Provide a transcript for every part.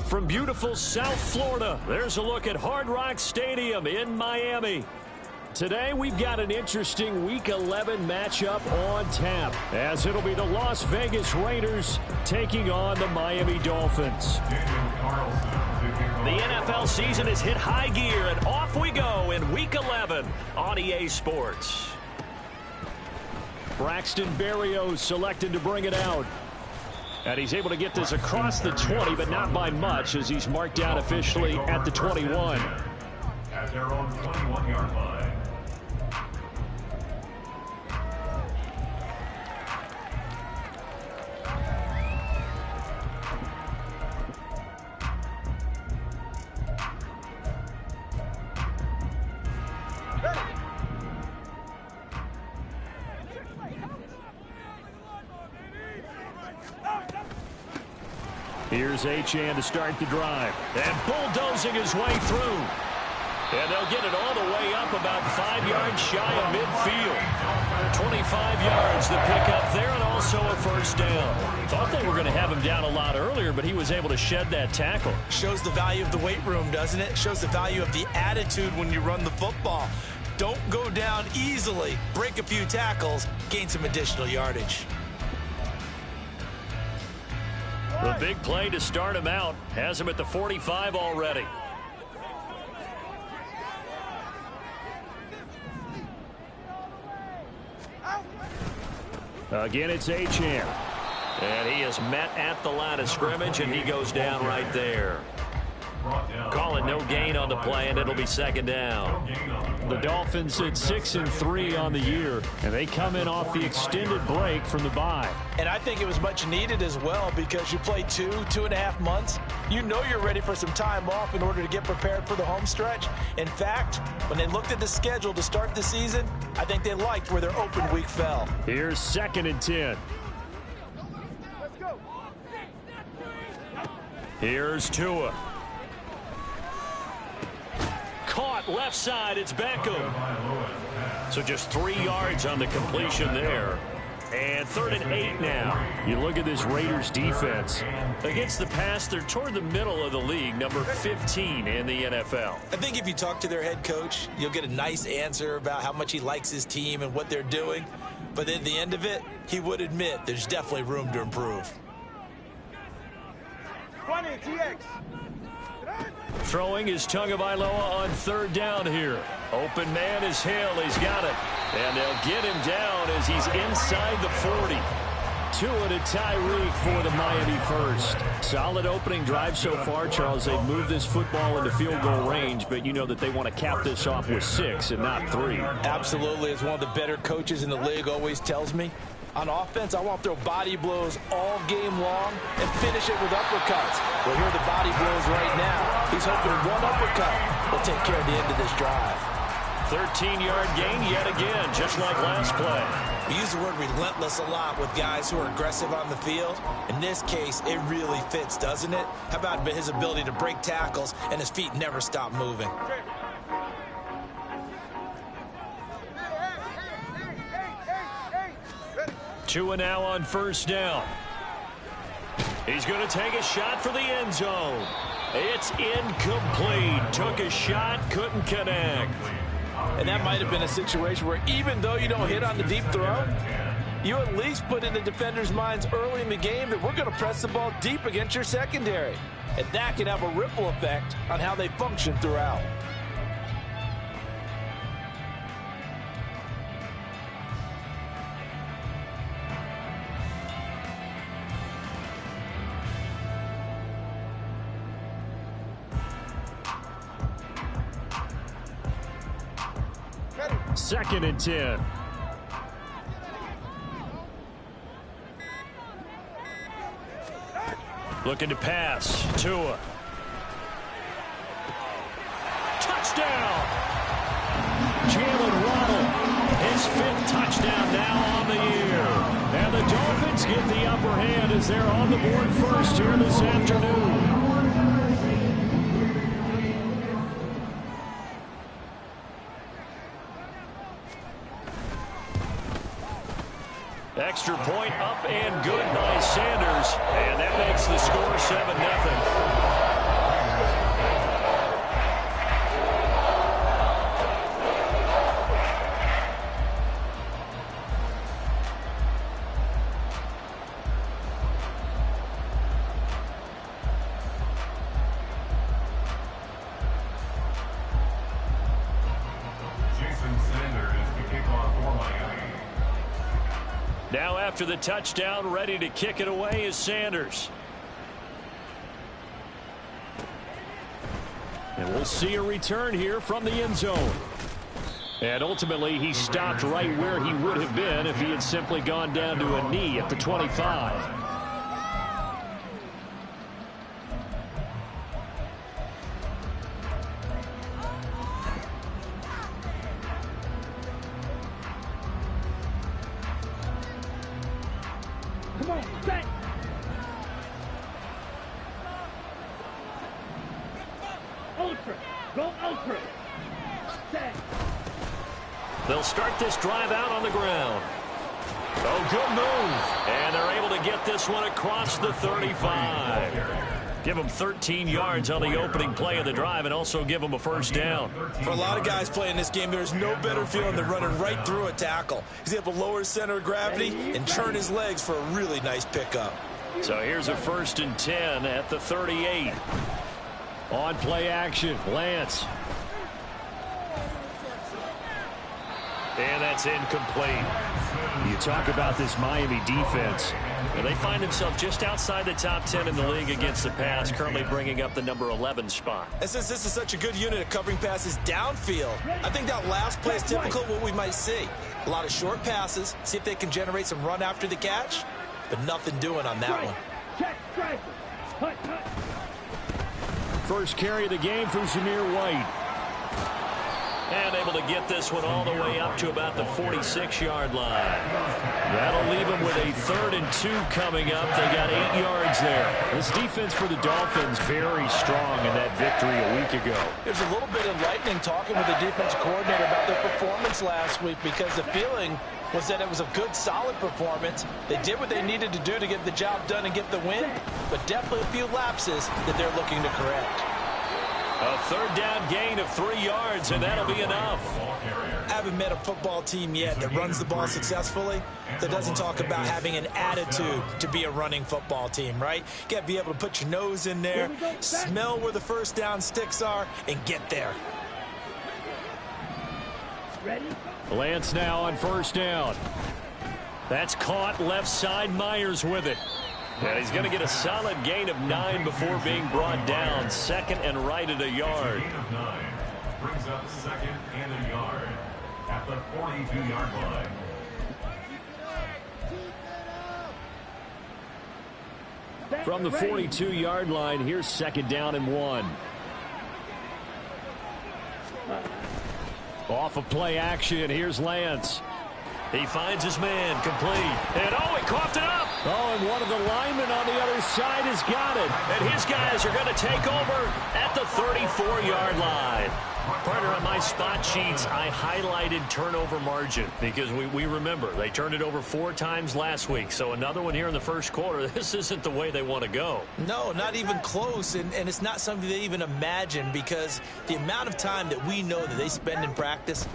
From beautiful South Florida, there's a look at Hard Rock Stadium in Miami. Today, we've got an interesting Week 11 matchup on tap, as it'll be the Las Vegas Raiders taking on the Miami Dolphins. The NFL season has hit high gear, and off we go in Week 11 on EA Sports. Braxton Berrios selected to bring it out. And he's able to get this across the 20, but not by much, as he's marked down officially at the 21. At their own 21-yard line. Here's Achane to start the drive. And bulldozing his way through. And they'll get it all the way up about 5 yards shy of midfield. 25 yards the pickup there, and also a first down. Thought they were going to have him down a lot earlier, but he was able to shed that tackle. Shows the value of the weight room, doesn't it? Shows the value of the attitude when you run the football. Don't go down easily. Break a few tackles. Gain some additional yardage. The big play to start him out has him at the 45 already. Again, it's Achane. And he is met at the line of scrimmage, and he goes down right there. Call it no gain on the play, and it'll be second down. The Dolphins at 6-3 on the year, and they come in off the extended break from the bye. And I think it was much needed as well, because you play 2.5 months. You know you're ready for some time off in order to get prepared for the home stretch. In fact, when they looked at the schedule to start the season, I think they liked where their open week fell. Here's 2nd and 10. Here's Tua. Caught left side, it's Beckham. So just 3 yards on the completion there. And 3rd and 8 now. You look at this Raiders defense. Against the pass, they're toward the middle of the league, number 15 in the NFL. I think if you talk to their head coach, you'll get a nice answer about how much he likes his team and what they're doing. But at the end of it, he would admit there's definitely room to improve. 20, TX. Throwing is Tagovailoa on 3rd down here. Open man is Hill. He's got it. And they'll get him down as he's inside the 40. Tua to Tyreek for the Miami first. Solid opening drive so far, Charles. They've moved this football into field goal range, but you know that they want to cap this off with 6 and not 3. Absolutely. As one of the better coaches in the league always tells me, on offense, I want to throw body blows all game long and finish it with uppercuts. Well, here are the body blows right now. He's hoping one uppercut will take care of the end of this drive. 13-yard gain yet again, just like last play. We use the word relentless a lot with guys who are aggressive on the field. In this case, it really fits, doesn't it? How about his ability to break tackles and his feet never stop moving? Tua now on 1st down. He's going to take a shot for the end zone. It's incomplete. Took a shot, couldn't connect. And that might have been a situation where even though you don't hit on the deep throw, you at least put in the defender's minds early in the game that we're going to press the ball deep against your secondary. And that can have a ripple effect on how they function throughout. Second and 10. Looking to pass. Tua. Touchdown! Jalen Waddle. His 5th touchdown now on the year. And the Dolphins get the upper hand as they're on the board first here this afternoon. Extra point up and good by Sanders. And that makes the score 7-0. Now after the touchdown, ready to kick it away is Sanders. And we'll see a return here from the end zone. And ultimately, he stopped right where he would have been if he had simply gone down to a knee at the 25. Come on, set. Ultra. Go ultra. Set. They'll start this drive out on the ground. Oh, good move. And they're able to get this one across the 35. Give them 13 yards on the opening play of the drive and also give them a first down. For a lot of guys playing this game, there's no better feeling than running right through a tackle. He's able to lower his center of gravity and turn his legs for a really nice pickup. So here's a 1st and 10 at the 38. On play action, Lance. And that's incomplete. You talk about this Miami defense. And they find themselves just outside the top 10 in the league against the pass, currently bringing up the number 11 spot. And since this is such a good unit at covering passes downfield, I think that last play is typical of what we might see. A lot of short passes, see if they can generate some run after the catch, but nothing doing on that one. Check, strike. Hut, hut. First carry of the game for Zamir White. And able to get this one all the way up to about the 46-yard line. That'll leave them with a 3rd and 2 coming up. They got 8 yards there. This defense for the Dolphins very strong in that victory a week ago. There's a little bit enlightening talking with the defense coordinator about their performance last week because the feeling was that it was a good, solid performance. They did what they needed to do to get the job done and get the win, but definitely a few lapses that they're looking to correct. A 3rd down gain of 3 yards, and that'll be enough. I haven't met a football team yet that runs the ball successfully that doesn't talk about having an attitude to be a running football team, right? You got to be able to put your nose in there, smell where the first down sticks are, and get there. Ready? Lance now on 1st down. That's caught left side. Myers with it. And he's going to get a solid gain of 9 before being brought down. 2nd and right at a yard. Gain of 9 brings up 2nd and a yard at the 42-yard line. From the 42-yard line, here's 2nd down and 1. Off of play action, here's Lance. He finds his man, complete. And oh, he coughed it up. Oh, and one of the linemen on the other side has got it. And his guys are going to take over at the 34-yard line. Partner, on my spot sheets, I highlighted turnover margin because we remember they turned it over 4 times last week. So another one here in the first quarter. This isn't the way they want to go. No, not even close. And it's not something they even imagine because the amount of time that we know that they spend in practice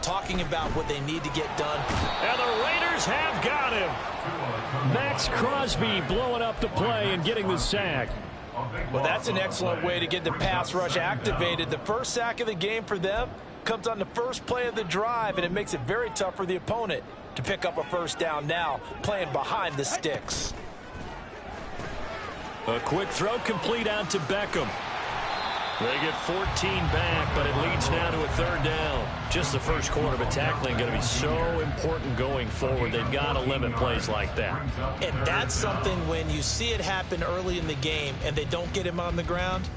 talking about what they need to get done. And the Raiders have got him. Max Crosby blowing up the play and getting the sack. Well, that's an excellent way to get the pass rush activated. The first sack of the game for them comes on the first play of the drive, and it makes it very tough for the opponent to pick up a first down now, playing behind the sticks. A quick throw complete out to Beckham. They get 14 back, but it leads now to a 3rd down. Just the first quarter, but tackling going to be so important going forward. They've got to limit plays like that. And that's something when you see it happen early in the game and they don't get him on the ground,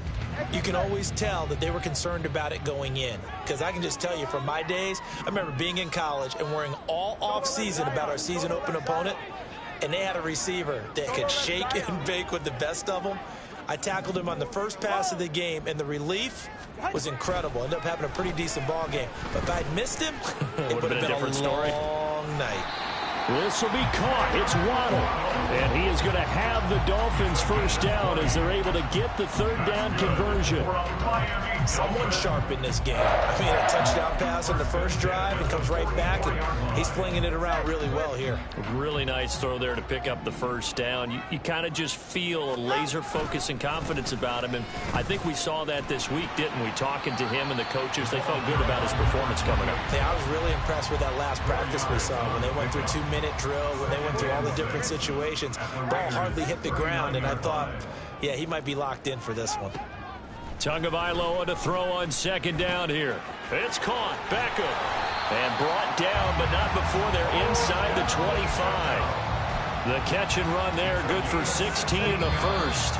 you can always tell that they were concerned about it going in. Because I can just tell you from my days, I remember being in college and worrying all off-season about our season open opponent, and they had a receiver that could shake and bake with the best of them. I tackled him on the first pass of the game, and the relief was incredible. Ended up having a pretty decent ball game. But if I'd missed him, it would have been a long night. This will be caught. It's Waddle. And he is going to have the Dolphins first down as they're able to get the 3rd down conversion. Someone sharp in this game. I mean, a touchdown pass on the first drive and comes right back, and he's flinging it around really well here. Really nice throw there to pick up the first down. You kind of just feel a laser focus and confidence about him, and I think we saw that this week, didn't we? Talking to him and the coaches, they felt good about his performance coming up. Yeah, I was really impressed with that last practice we saw when they went through 2 minutes minute drill when they went through all the different situations. Ball hardly hit the ground, and I thought, yeah, he might be locked in for this one. Tagovailoa to throw on second down here. It's caught. Beckham. And brought down, but not before they're inside the 25. The catch and run there, good for 16 and a first.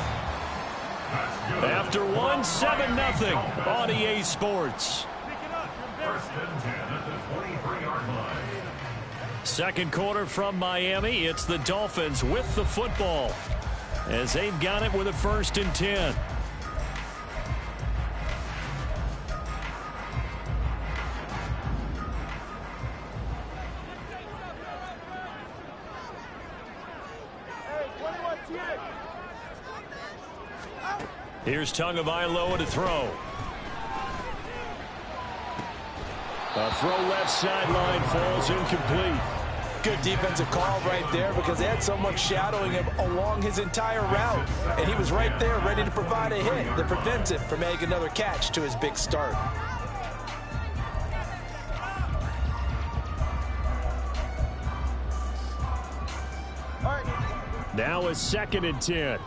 After one, 7-0 on EA Sports. First and 10 at the 23-yard line. Second quarter from Miami. It's the Dolphins with the football as they've got it with a 1st and 10. Here's Tagovailoa to throw. A throw left sideline, falls incomplete. Good defensive call right there because they had someone shadowing him along his entire route. And he was right there ready to provide a hit that prevents him from making another catch to his big start. Now a 2nd and 10.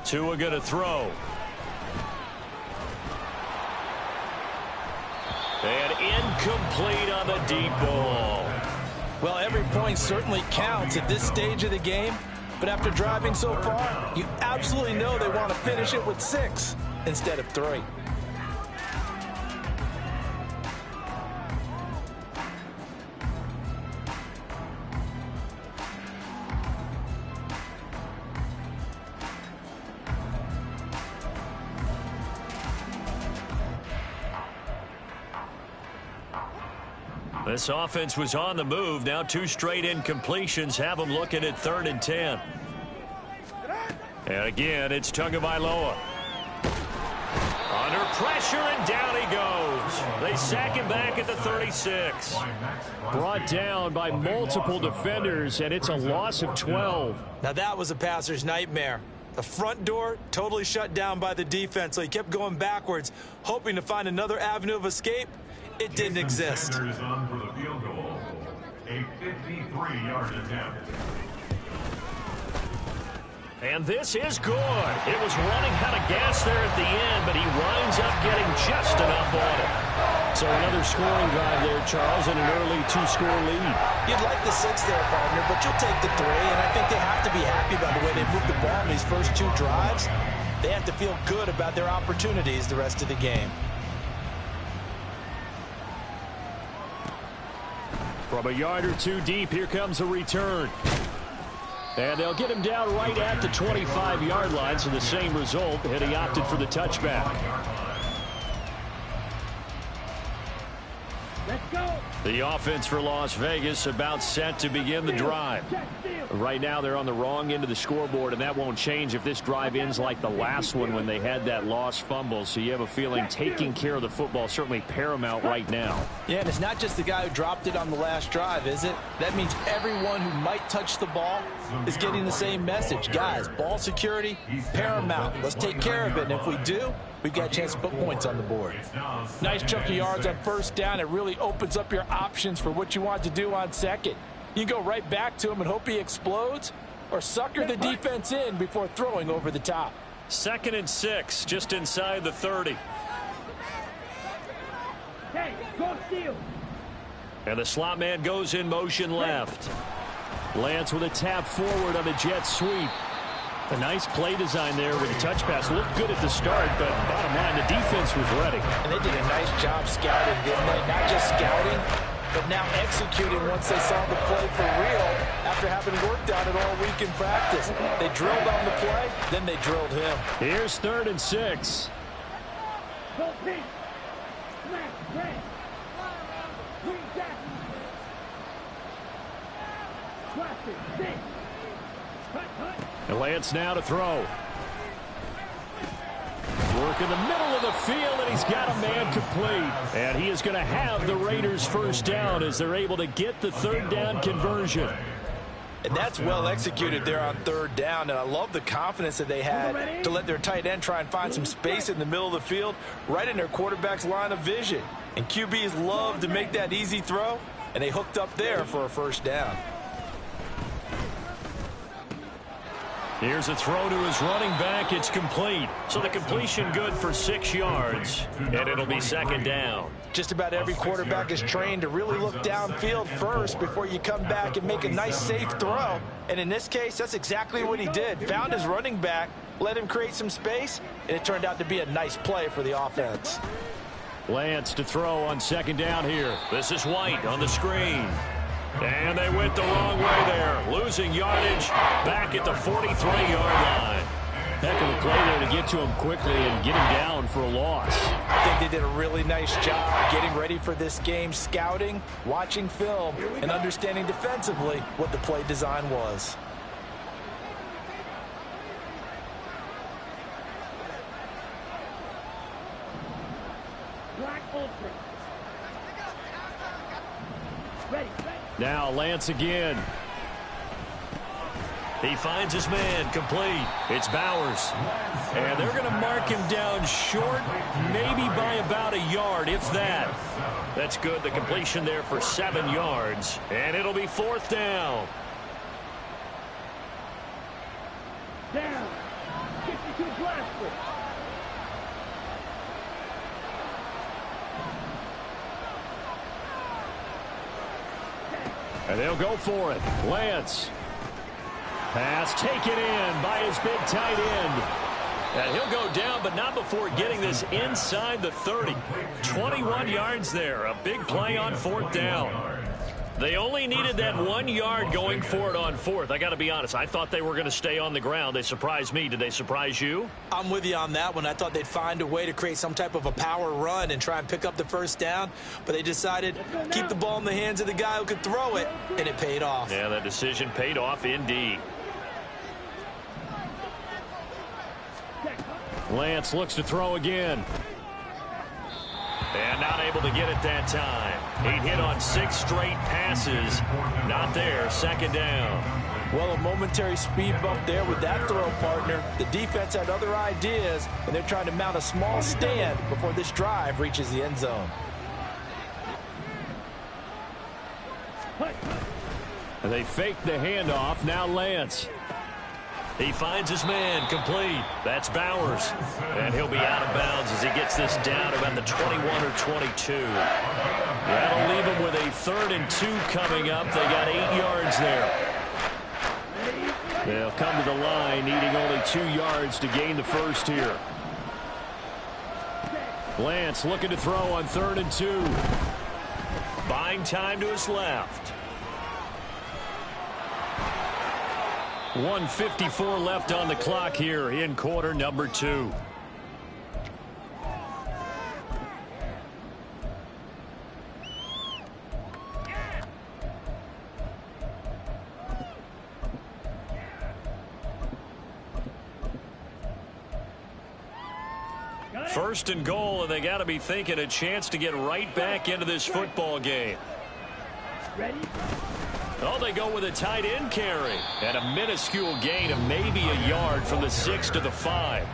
Tua going to throw. And incomplete on the deep ball. Well, every point certainly counts at this stage of the game. But after driving so far, you absolutely know they want to finish it with 6 instead of 3. This offense was on the move. Now 2 straight incompletions have them looking at 3rd and 10. And again, it's Tagovailoa. Under pressure, and down he goes. They sack him back at the 36. Brought down by multiple defenders, and it's a loss of 12. Now that was a passer's nightmare. The front door totally shut down by the defense, so he kept going backwards, hoping to find another avenue of escape. It didn't exist. Is on for the field goal. A 53-yard attempt. And this is good. It was running out of gas there at the end, but he winds up getting just enough on it. So another scoring drive there, Charles, and an early 2-score lead. You'd like the 6 there, partner, but you'll take the 3, and I think they have to be happy about the way they moved the ball in these first 2 drives. They have to feel good about their opportunities the rest of the game. From a yard or 2 deep, here comes a return. And they'll get him down right at the 25-yard line, so the same result, and he opted for the touchback. Let's go. The offense for Las Vegas about set to begin the drive. Right now they're on the wrong end of the scoreboard, and that won't change if this drive ends like the last one when they had that lost fumble. So you have a feeling taking care of the football certainly paramount right now. Yeah, and it's not just the guy who dropped it on the last drive, is it? That means everyone who might touch the ball is getting the same message. Guys, ball security, paramount. Let's take care of it, and if we do, we've got a chance to put points on the board. Nice chunk of yards on first down. It really opens up your options for what you want to do on second. You can go right back to him and hope he explodes, or sucker the defense in before throwing over the top. 2nd and 6, just inside the 30. Hey, go steal. And the slot man goes in motion left. Lance with a tap forward on the jet sweep. A nice play design there with a touch pass. Looked good at the start, but bottom line, the defense was ready. And they did a nice job scouting, didn't they? Not just scouting, but now executing once they saw the play for real after having worked on it all week in practice. They drilled on the play, then they drilled him. Here's 3rd and 6. Go pitch. Smash, break. Green Jackson. Blast it. Six. Cut. And Lance now to throw. Work in the middle of the field, and he's got a man complete. And he is going to have the Raiders first down as they're able to get the 3rd down conversion. And that's well executed there on third down. And I love the confidence that they had to let their tight end try and find some space in the middle of the field, right in their quarterback's line of vision. And QBs love to make that easy throw, and they hooked up there for a first down. Here's a throw to his running back. It's complete. So the completion good for 6 yards, and it'll be second down. Just about every quarterback is trained to really look downfield first before you come back and make a nice, safe throw. And in this case, that's exactly what he did. Found his running back, let him create some space, and it turned out to be a nice play for the offense. Lance to throw on second down here. This is White on the screen. And they went the wrong way there. Losing yardage back at the 43-yard line. Heck of a play there to get to him quickly and get him down for a loss. I think they did a really nice job getting ready for this game, scouting, watching film, and understanding defensively what the play design was. Black Ultra. Ready. Now Lance again. He finds his man, complete. It's Bowers. And they're going to mark him down short, maybe by about a yard, if that. That's good. The completion there for 7 yards. And it'll be fourth down. Down. 52 Blaster. And they'll go for it. Lance. Pass taken in by his big tight end. And he'll go down, but not before getting this inside the 30. 21 yards there. A big play on fourth down. They only needed that 1 yard going for it on fourth. I got to be honest. I thought they were going to stay on the ground. They surprised me. Did they surprise you? I'm with you on that one. I thought they'd find a way to create some type of a power run and try and pick up the first down, but they decided to keep the ball in the hands of the guy who could throw it, and it paid off. Yeah, that decision paid off indeed. Lance looks to throw again. And not able to get it that time. He'd hit on 6 straight passes. Not there. Second down. Well, a momentary speed bump there with that throw partner. The defense had other ideas, and they're trying to mount a small stand before this drive reaches the end zone. And they fake the handoff. Now Lance. He finds his man, complete. That's Bowers. And he'll be out of bounds as he gets this down about the 21 or 22. That'll leave him with a 3rd and 2 coming up. They got 8 yards there. They'll come to the line, needing only 2 yards to gain the first here. Lance looking to throw on 3rd and 2. Buying time to his left. 1:54 left on the clock here in quarter number 2. First and goal, and they got to be thinking a chance to get right back into this football game. Ready? Oh, they go with a tight end carry. And a minuscule gain of maybe a yard from the 6 to the 5.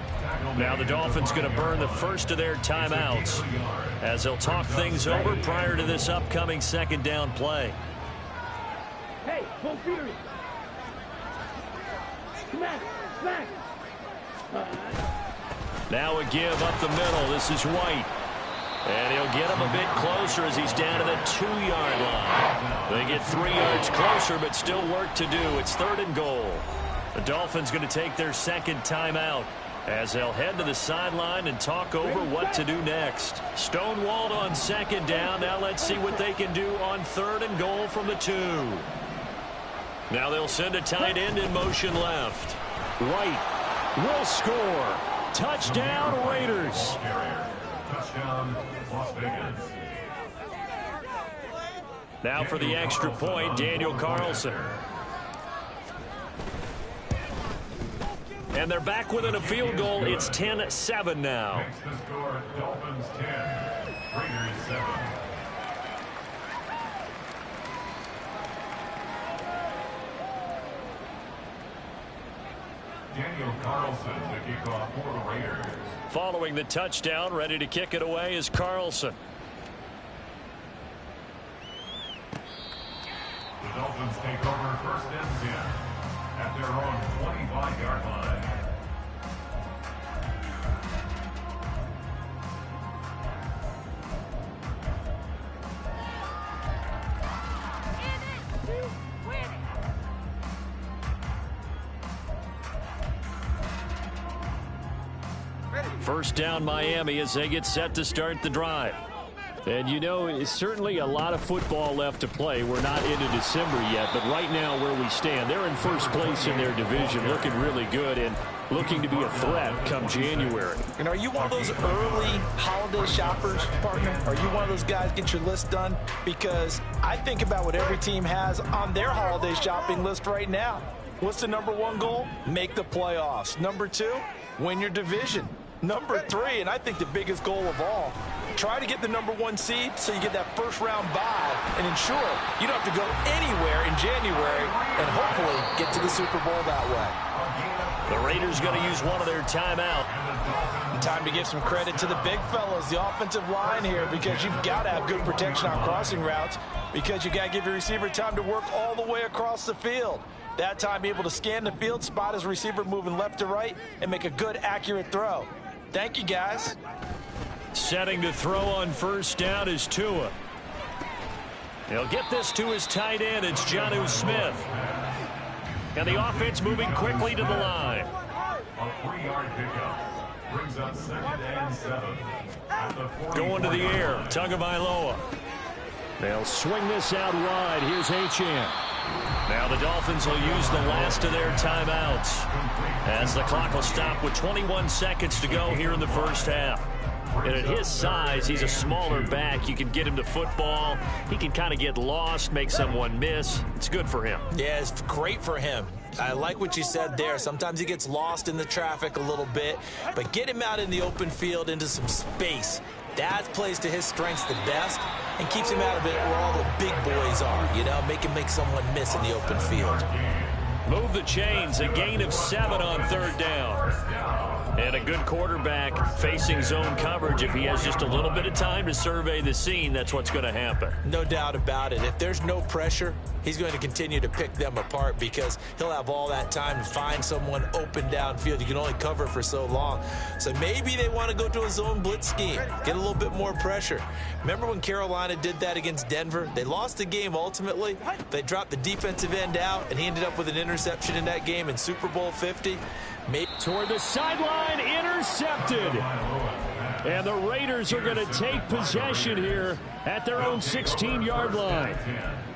Now the Dolphins going to burn the first of their timeouts as they'll talk things over prior to this upcoming second down play. Hey, go Fury. Smack. Now a give up the middle. This is White. And he'll get him a bit closer as he's down to the 2-yard line. They get 3 yards closer, but still work to do. It's 3rd and goal. The Dolphins going to take their second timeout as they'll head to the sideline and talk over what to do next. Stonewalled on second down. Now let's see what they can do on 3rd and goal from the 2. Now they'll send a tight end in motion left. White will score. Touchdown, Raiders. Touchdown, Las Vegas. Now for the extra point, Daniel Carlson. And they're back within a field goal. It's 10-7 now. Next to score, Dolphins 10, Raiders 7. Daniel Carlson to kick off for the Raiders. Following the touchdown, ready to kick it away is Carlson. The Dolphins take over 1st and 10 at their own 25-yard line. First down Miami as they get set to start the drive. And you know, it's certainly a lot of football left to play. We're not into December yet, but right now where we stand, they're in first place in their division, looking really good and looking to be a threat come January. And are you one of those early holiday shoppers, partner? Are you one of those guys get your list done? Because I think about what every team has on their holiday shopping list right now. What's the #1 goal? Make the playoffs. #2, win your division. #3, and I think the biggest goal of all, try to get the #1 seed so you get that first-round bye and ensure you don't have to go anywhere in January and hopefully get to the Super Bowl that way. The Raiders going to use one of their timeout. Time to give some credit to the big fellas, the offensive line here, because you've got to have good protection on crossing routes because you got to give your receiver time to work all the way across the field. That time able to scan the field, spot his receiver moving left to right, and make a good, accurate throw. Thank you, guys. Setting to throw on first down is Tua. He'll get this to his tight end. It's Jonnu Smith. And the offense moving quickly to the line. A 3-yard pickup brings up 2nd and 7. At the 40. Going to the air, Tagovailoa. They'll swing this out wide. Here's Achane. Now the Dolphins will use the last of their timeouts as the clock will stop with 21 seconds to go here in the first half. And at his size, he's a smaller back. You can get him to football. He can kind of get lost, make someone miss. It's good for him. Yeah, it's great for him. I like what you said there. Sometimes he gets lost in the traffic a little bit, but get him out in the open field into some space. That plays to his strengths the best and keeps him out of it where all the big boys are, you know, make him make someone miss in the open field. Move the chains, a gain of 7 on 3rd down. And a good quarterback facing zone coverage. If he has just a little bit of time to survey the scene, that's what's going to happen. No doubt about it. If there's no pressure, he's going to continue to pick them apart because he'll have all that time to find someone open downfield. You can only cover for so long. So maybe they want to go to a zone blitz scheme, get a little bit more pressure. Remember when Carolina did that against Denver? They lost the game ultimately. They dropped the defensive end out, and he ended up with an interception in that game in Super Bowl 50. Toward the sideline, intercepted. And the Raiders are going to take possession here at their own 16-yard line.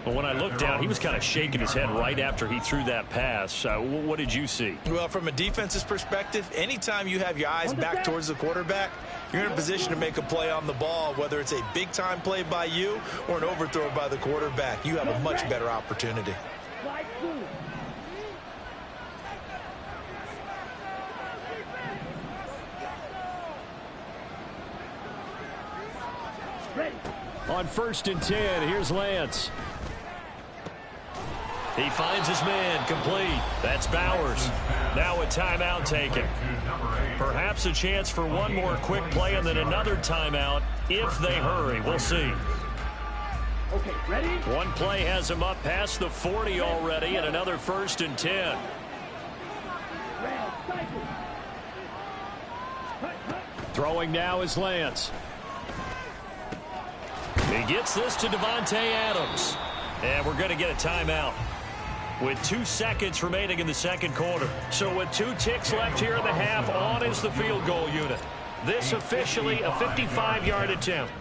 But when I looked down, he was kind of shaking his head right after he threw that pass. What did you see? Well, from a defense's perspective, anytime you have your eyes back towards the quarterback, you're in a position to make a play on the ball, whether it's a big-time play by you or an overthrow by the quarterback. You have a much better opportunity. On 1st and 10, here's Lance. He finds his man, complete. That's Bowers. Now a timeout taken. Perhaps a chance for one more quick play and then another timeout if they hurry. We'll see. Okay, ready? One play has him up past the 40 already and another 1st and 10. Throwing now is Lance. He gets this to Devontae Adams. And we're going to get a timeout with 2 seconds remaining in the second quarter. So with 2 ticks left here in the half, on is the field goal unit. This officially a 55-yard attempt.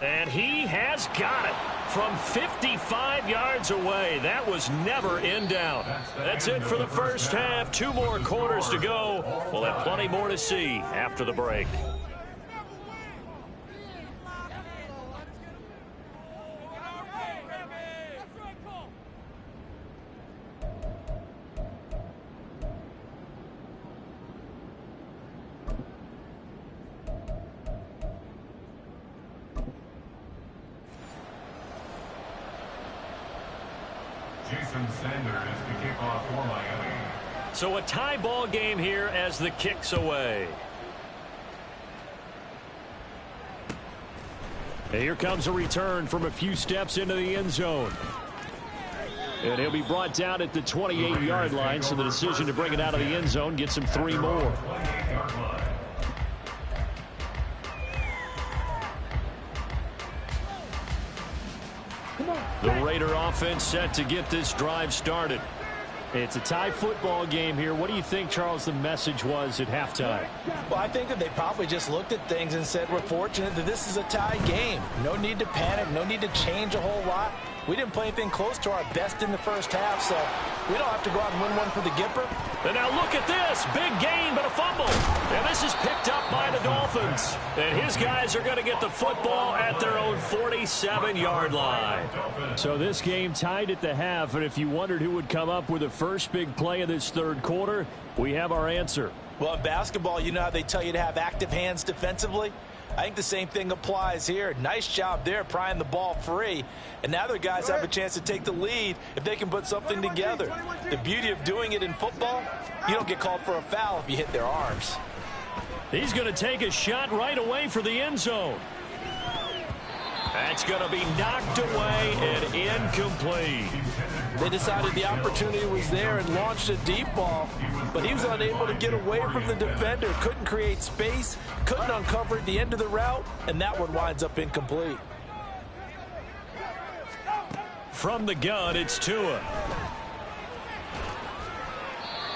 And he has got it from 55 yards away. That was never in doubt. That's it for the first half. 2 more quarters to go. We'll have plenty more to see after the break. Jason Sanders to kick off for Miami. So a tie ball game here as the kick's away. And here comes a return from a few steps into the end zone. And he'll be brought down at the 28-yard line, so the decision to bring it out of the end zone gets him 3 more. The Raider offense set to get this drive started. It's a tie football game here. What do you think, Charles, the message was at halftime? Well, I think that they probably just looked at things and said, we're fortunate that this is a tie game. No need to panic, no need to change a whole lot. We didn't play anything close to our best in the first half, so we don't have to go out and win one for the Gipper. And now look at this. Big gain, but a fumble. And this is picked up by the Dolphins. And his guys are going to get the football at their own 47-yard line. So this game tied at the half, and if you wondered who would come up with the first big play of this third quarter, we have our answer. Well, in basketball, you know how they tell you to have active hands defensively? I think the same thing applies here. Nice job there prying the ball free. And now their guys have a chance to take the lead if they can put something together. The beauty of doing it in football, you don't get called for a foul if you hit their arms. He's going to take a shot right away for the end zone. That's going to be knocked away and incomplete. They decided the opportunity was there and launched a deep ball, but he was unable to get away from the defender, couldn't create space, couldn't uncover at the end of the route, and that one winds up incomplete. From the gun, it's Tua.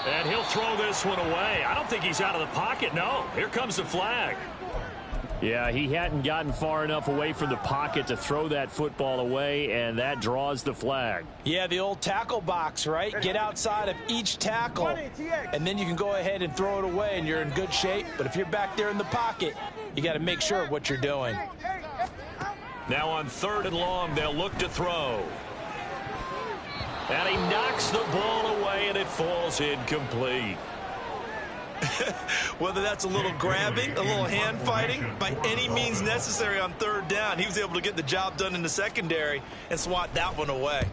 And he'll throw this one away. I don't think he's out of the pocket, no. Here comes the flag. Yeah, he hadn't gotten far enough away from the pocket to throw that football away, and that draws the flag. Yeah, the old tackle box, right? Get outside of each tackle, and then you can go ahead and throw it away, and you're in good shape. But if you're back there in the pocket, you got to make sure of what you're doing. Now on 3rd and long, they'll look to throw. And he knocks the ball away, and it falls incomplete. Whether that's a little grabbing, a little hand fighting, by any means necessary on 3rd down, he was able to get the job done in the secondary and swat that one away.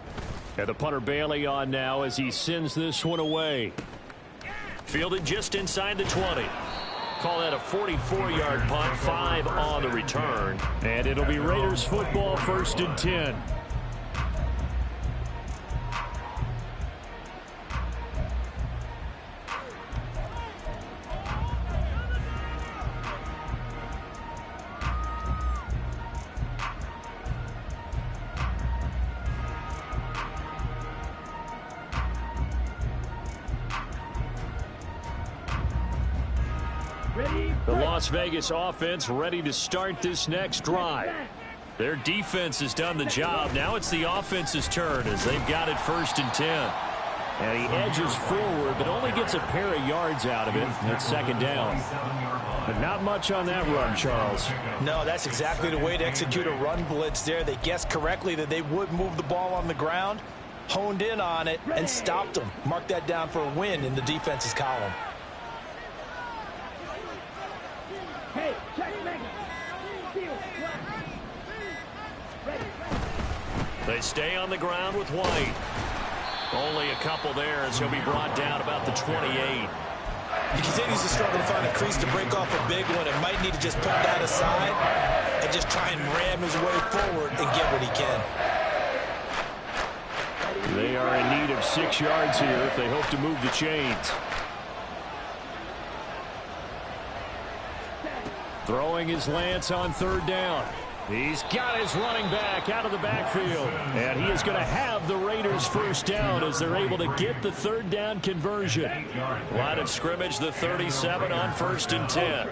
And the punter Bailey on now as he sends this one away. Fielded just inside the 20. Call that a 44-yard punt, 5 on the return. And it'll be Raiders football, 1st and 10. The Las Vegas offense ready to start this next drive. Their defense has done the job. Now it's the offense's turn as they've got it 1st and 10. And he edges forward, but only gets a pair of yards out of it. It's 2nd down. But not much on that run, Charles. No, that's exactly the way to execute a run blitz there. They guessed correctly that they would move the ball on the ground, honed in on it, and stopped them. Mark that down for a win in the defense's column. Hey, check, They stay on the ground with White. Only a couple there as he'll be brought down about the 28. He continues to struggle to find a crease to break off a big one and might need to just put that aside and just try and ram his way forward and get what he can. They are in need of 6 yards here if they hope to move the chains. Throwing his Lance on 3rd down. He's got his running back out of the backfield. And he is going to have the Raiders 1st down as they're able to get the 3rd down conversion. Line of scrimmage, the 37 on 1st and 10.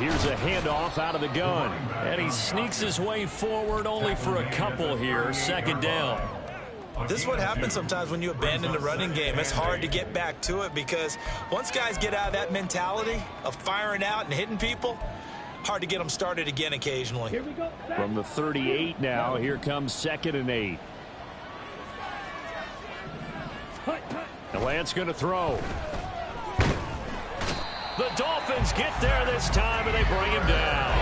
Here's a handoff out of the gun. And he sneaks his way forward only for a couple here. 2nd down. This is what happens sometimes when you abandon the running game. It's hard to get back to it because once guys get out of that mentality of firing out and hitting people, hard to get them started again occasionally. Here we go. From the 38 now, here comes 2nd and 8. And Lance going to throw. The Dolphins get there this time, and they bring him down.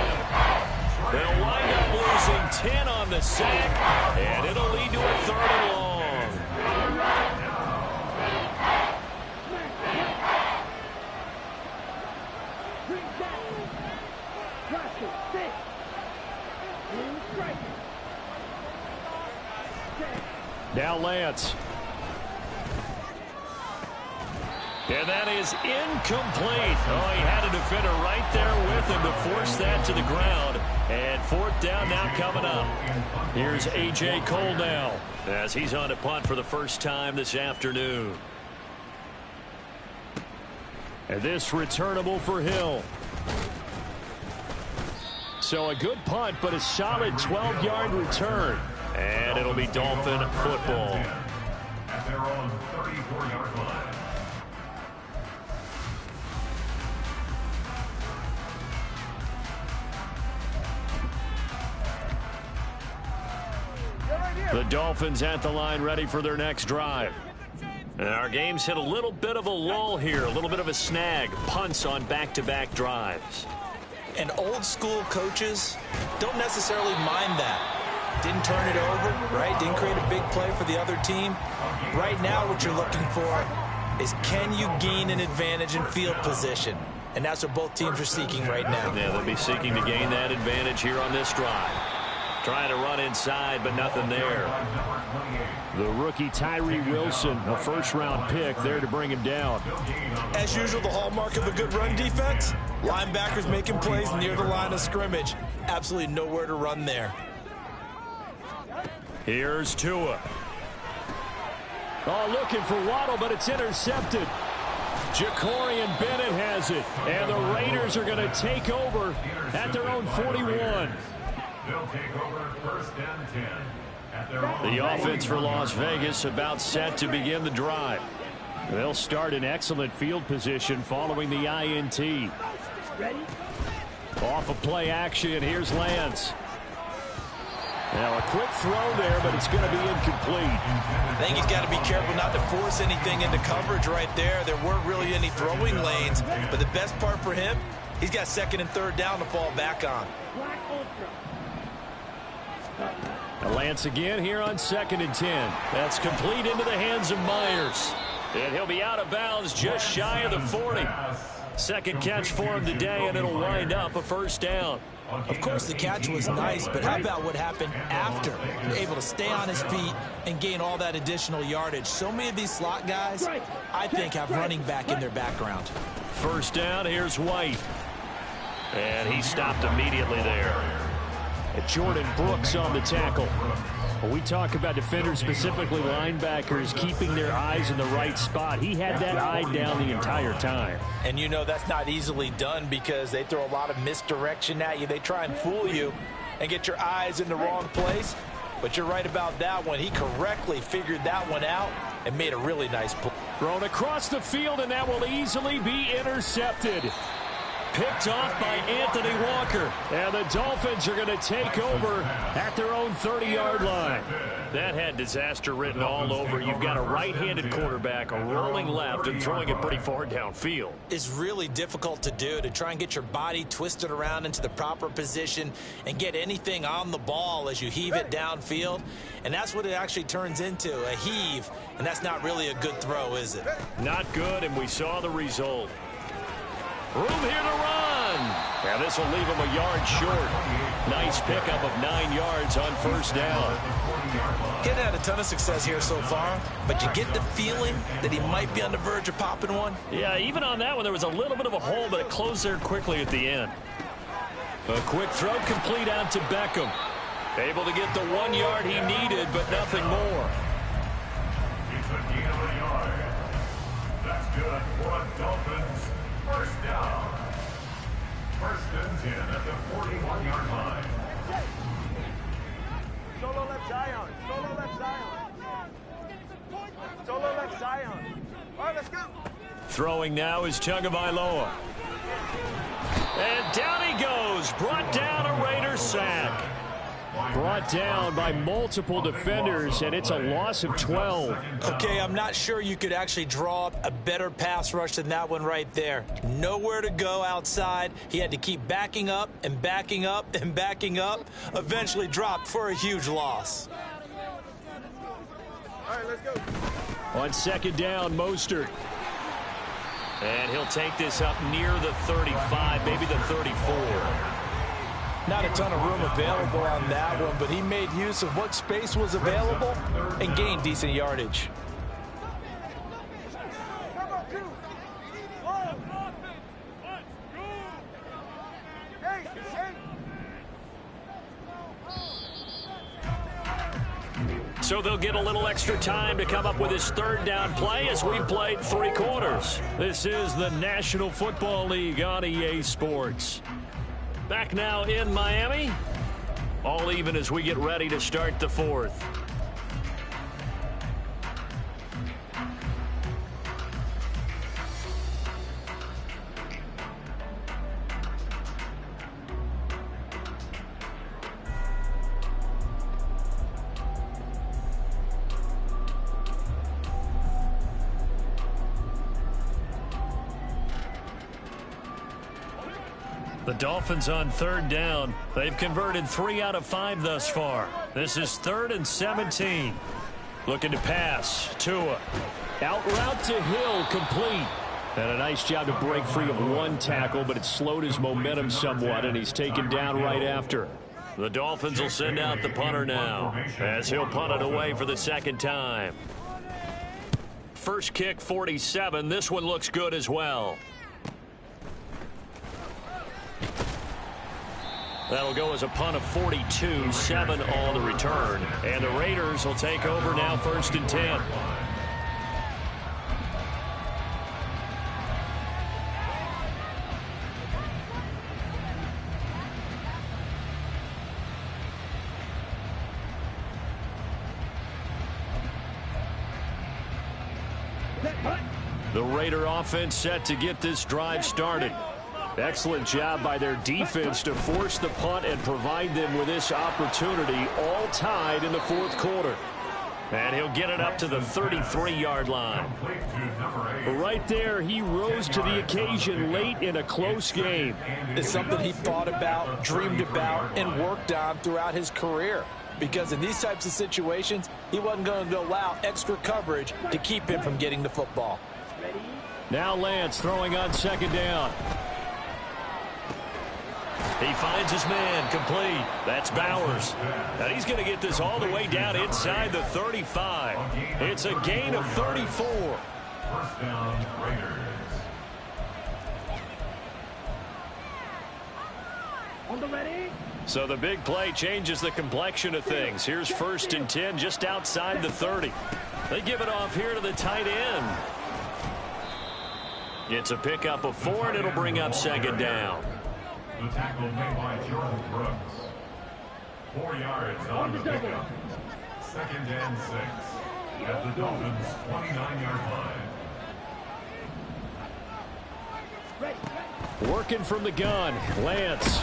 They'll wind up losing 10 on the sack, and it'll lead to a 3rd and long. Sit. And strike. Now Lance. And that is incomplete. Oh, he had a defender right there with him to force that to the ground. And fourth down now coming up. Here's A.J. Cole now as he's on to punt for the first time this afternoon. And this returnable for Hill. So a good punt, but a solid 12-yard return. And it'll be Dolphin football. At their own 34-yard line. The Dolphins at the line ready for their next drive. And our game's hit a little bit of a lull here, a little bit of a snag. Punts on back-to-back drives. And old school coaches don't necessarily mind that. Didn't turn it over, right? Didn't create a big play for the other team. Right now what you're looking for is can you gain an advantage in field position? And that's what both teams are seeking right now. Yeah, they'll be seeking to gain that advantage here on this drive. Trying to run inside, but nothing there. The rookie Tyree Wilson, a first-round pick, there to bring him down. As usual, the hallmark of a good run defense, linebackers making plays near the line of scrimmage. Absolutely nowhere to run there. Here's Tua. Oh, looking for Waddle, but it's intercepted. Jacorian Bennett has it, and the Raiders are going to take over at their own 41. They'll take over first and 10. At their own The offense for Las Vegas about set to begin the drive. They'll start in excellent field position following the INT. Ready? Off of play action, here's Lance. Now a quick throw there, but it's going to be incomplete. I think he's got to be careful not to force anything into coverage right there. There weren't really any throwing lanes, but the best part for him, he's got second and third down to fall back on. Black Ultra. Lance again here on 2nd and 10. That's complete into the hands of Myers. And he'll be out of bounds just shy of the 40. Second catch for him today, and it'll wind up a first down. Of course, the catch was nice, but how about what happened after? Able to stay on his feet and gain all that additional yardage. So many of these slot guys, I think, have running back in their background. First down, here's White. And he stopped immediately there. And Jordan Brooks on the tackle. When we talk about defenders, specifically linebackers, keeping their eyes in the right spot, he had that eye down the entire time. And you know that's not easily done because they throw a lot of misdirection at you. They try and fool you and get your eyes in the wrong place. But you're right about that one. He correctly figured that one out and made a really nice play. Thrown across the field, and that will easily be intercepted. Picked off by Anthony Walker. And the Dolphins are going to take over at their own 30-yard line. That had disaster written all over. You've got a right-handed quarterback, a rolling left, and throwing it pretty far downfield. It's really difficult to do, to try and get your body twisted around into the proper position and get anything on the ball as you heave it downfield. And that's what it actually turns into, a heave. And that's not really a good throw, is it? Not good, and we saw the result. Room here to run. Now this will leave him a yard short. Nice pickup of 9 yards on first down. He hadn't had a ton of success here so far, but you get the feeling that he might be on the verge of popping one. Yeah, even on that one, there was a little bit of a hole, but it closed there quickly at the end. A quick throw complete out to Beckham. Able to get the 1 yard he needed, but nothing more. It's a gain of a yard. That's good for a Dolphins. First down. First and 10 at the 41-yard line. Solo left Zion. Solo left Zion. Solo left Zion. All right, let's go. Throwing now is Tagovailoa. And down he goes. Brought down a Raider sack. Brought down by multiple defenders, and it's a loss of 12. Okay, I'm not sure you could actually draw up a better pass rush than that one right there. Nowhere to go outside. He had to keep backing up and backing up and backing up. Eventually dropped for a huge loss. All right, let's go. On second down, Mostert. And he'll take this up near the 35, maybe the 34. Not a ton of room available on that one, but he made use of what space was available and gained decent yardage. So they'll get a little extra time to come up with his third down play as we played 3 quarters. This is the National Football League on EA Sports. Back now in Miami. All even as we get ready to start the 4th. The Dolphins on 3rd down. They've converted 3 out of 5 thus far. This is 3rd and 17. Looking to pass. Tua. Out route to Hill, complete. And a nice job to break free of 1 tackle, but it slowed his momentum somewhat, and he's taken down right after. The Dolphins will send out the punter now, as he'll punt it away for the 2nd time. First kick, 47. This one looks good as well. That'll go as a punt of 42, 7 on the return. And the Raiders will take over now, 1st and 10. The Raider offense set to get this drive started. Excellent job by their defense to force the punt and provide them with this opportunity, all tied in the 4th quarter. And he'll get it up to the 33-yard line. Right there, he rose to the occasion late in a close game. It's something he thought about, dreamed about, and worked on throughout his career. Because in these types of situations, he wasn't going to allow extra coverage to keep him from getting the football. Now Lance throwing on 2nd down. He finds his man, complete. That's Bowers. And he's going to get this all the way down inside the 35. It's a gain of 34. 1st down, Raiders. On the ready. So the big play changes the complexion of things. Here's 1st and 10 just outside the 30. They give it off here to the tight end. It's a pickup of 4, and it'll bring up 2nd down. The tackle made by Jordan Brooks. 4 yards on the pickup. 2nd and 6 at the Dolphins' 29-yard line. Working from the gun, Lance.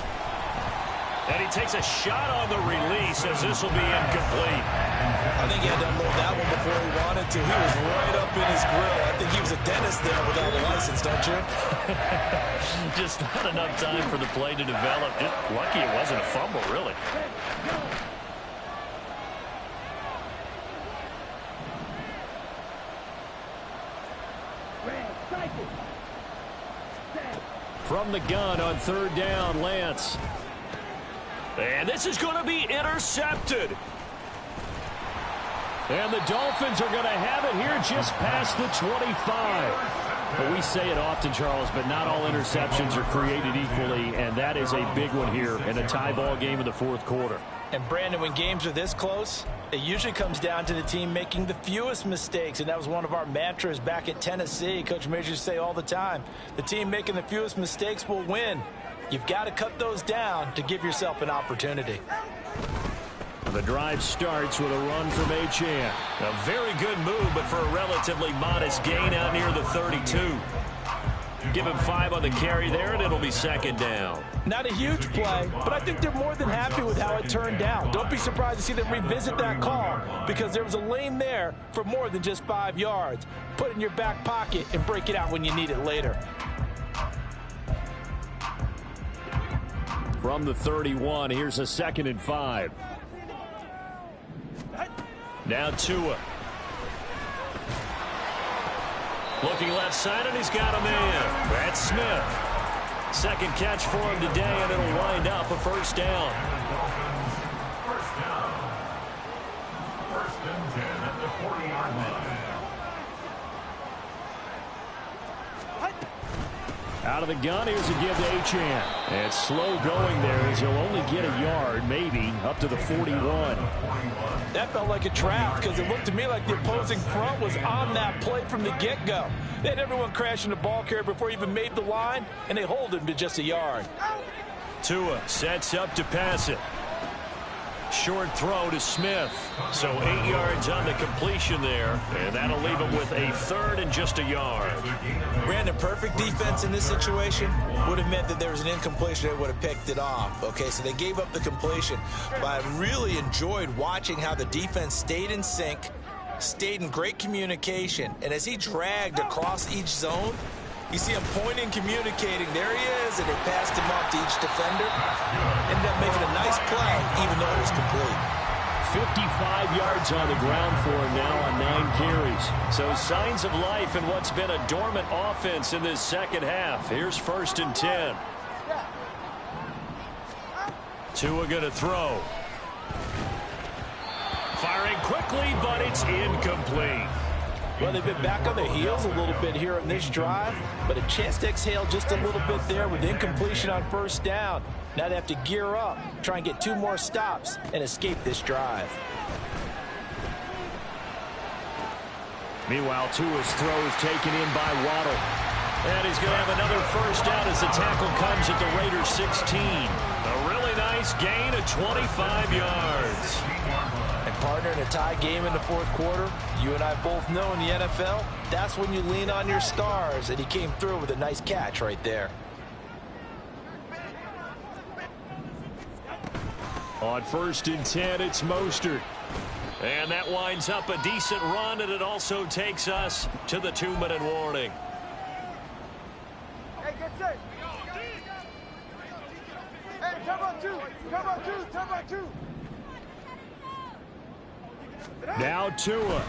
And he takes a shot on the release as this will be incomplete. I think he had to unload that one before he wanted to. He was right up in his grill. I think he was a dentist there without a license, don't you? Just not enough time for the play to develop. Just lucky it wasn't a fumble, really. From the gun on 3rd down, Lance. And this is going to be intercepted. And the Dolphins are going to have it here just past the 25. Well, we say it often, Charles, but not all interceptions are created equally, and that is a big one here in a tie ball game in the 4th quarter. And, Brandon, when games are this close, it usually comes down to the team making the fewest mistakes, and that was one of our mantras back at Tennessee. Coach Majors used to say all the time, the team making the fewest mistakes will win. You've got to cut those down to give yourself an opportunity. The drive starts with a run from Achane. A very good move, but for a relatively modest gain out near the 32. Give him 5 on the carry there, and it'll be 2nd down. Not a huge play, but I think they're more than happy with how it turned out. Don't be surprised to see them revisit that call, because there was a lane there for more than just 5 yards. Put it in your back pocket and break it out when you need it later. From the 31, here's a 2nd and 5. Now Tua. Looking left side, and he's got a man. That's Smith. Second catch for him today, and it'll wind up a first down. First down. First and 10 at the 40-yard line. Out of the gun, here's a give to Achane. And slow going there as he'll only get a yard, maybe, up to the 41. That felt like a trap because it looked to me like the opposing front was on that play from the get-go. They had everyone crashing the ball carrier before he even made the line, and they hold him to just a yard. Tua sets up to pass it. Short throw to Smith. So 8 yards on the completion there, and that'll leave him with a third and just a yard. Brandon, perfect defense in this situation would have meant that there was an incompletion. They would have picked it off. Okay, so they gave up the completion. But I really enjoyed watching how the defense stayed in sync, stayed in great communication. And as he dragged across each zone, you see him pointing, communicating. There he is, and they passed him off to each defender. Ended up making a nice play, even though it was complete. 55 yards on the ground for him now on 9 carries. So signs of life in what's been a dormant offense in this second half. Here's first and 10. Tua going to throw. Firing quickly, but it's incomplete. Well, they've been back on their heels a little bit here in this drive, but a chance to exhale just a little bit there with incompletion on first down. Now they have to gear up, try and get 2 more stops, and escape this drive. Meanwhile, Tua's throw is taken in by Waddle. And he's going to have another first down as the tackle comes at the Raiders' 16. A really nice gain of 25 yards. And partner, in a tie game in the fourth quarter, you and I both know in the NFL, that's when you lean on your stars, and he came through with a nice catch right there. On first and 10, it's Mostert. And that winds up a decent run, and it also takes us to the 2-minute warning. Hey, get set. Hey, turbo 2. Turbo 2. Turbo 2. Now Tua.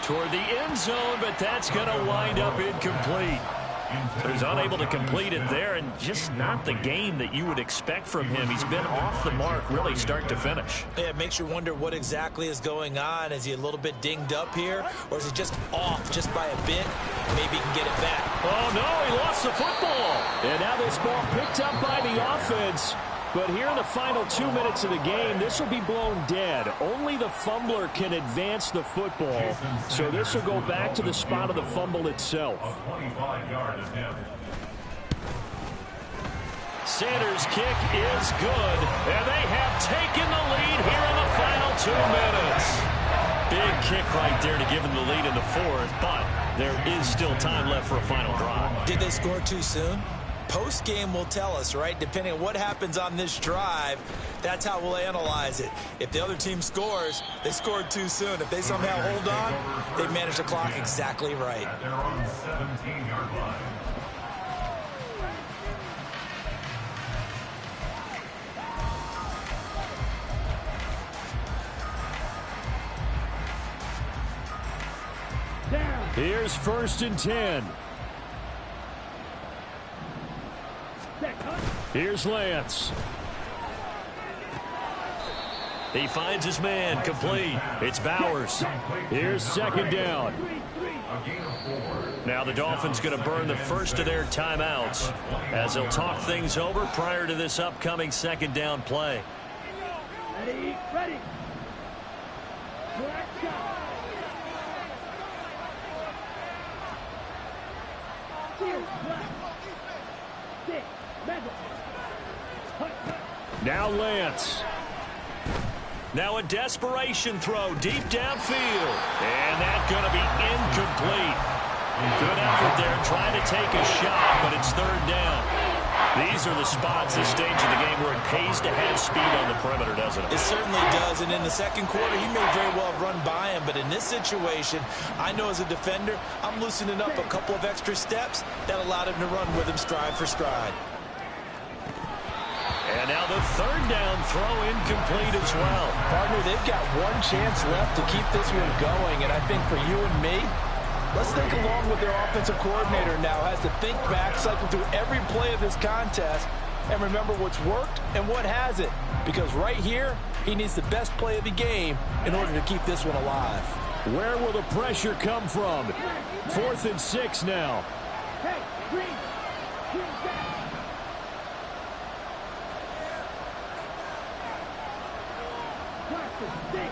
Toward the end zone, but that's going to wind up incomplete. So he's unable to complete it there, and just not the game that you would expect from him. He's been off the mark really start to finish. Yeah, it makes you wonder what exactly is going on. Is he a little bit dinged up here, or is he just off just by a bit? Maybe he can get it back. Oh, no, he lost the football. And now this ball picked up by the offense. But here in the final 2 minutes of the game, this will be blown dead. Only the fumbler can advance the football. So this will go back to the spot of the fumble itself. A 25-yard attempt. Sanders' kick is good. And they have taken the lead here in the final 2 minutes. Big kick right there to give them the lead in the fourth. But there is still time left for a final drive. Did they score too soon? Post-game will tell us, right? Depending on what happens on this drive, that's how we'll analyze it. If the other team scores, they scored too soon. If they somehow hold on, they manage the clock exactly right. At their own 17-yard line. Here's first and 10. Here's Lance. He finds his man, complete. It's Bowers. Here's second down. Now the Dolphins going to burn the first of their timeouts as they'll talk things over prior to this upcoming second down play. Ready, ready. Now Lance. Now a desperation throw deep downfield. And that's going to be incomplete. Good effort there trying to take a shot, but it's third down. These are the spots, this stage of the game, where it pays to have speed on the perimeter, doesn't it? It certainly does, and in the second quarter, he may very well have run by him, but in this situation, I know as a defender, I'm loosening up a couple of extra steps that allowed him to run with him stride for stride. And now the third down throw incomplete as well. Partner, they've got one chance left to keep this one going, and I think for you and me, Let's think along with their offensive coordinator now. Has to think back, cycle through every play of this contest, and remember what's worked and what hasn't. Because right here, he needs the best play of the game in order to keep this one alive. Where will the pressure come from? 4th and 6 now. Hey, Green. Green back. Practice six.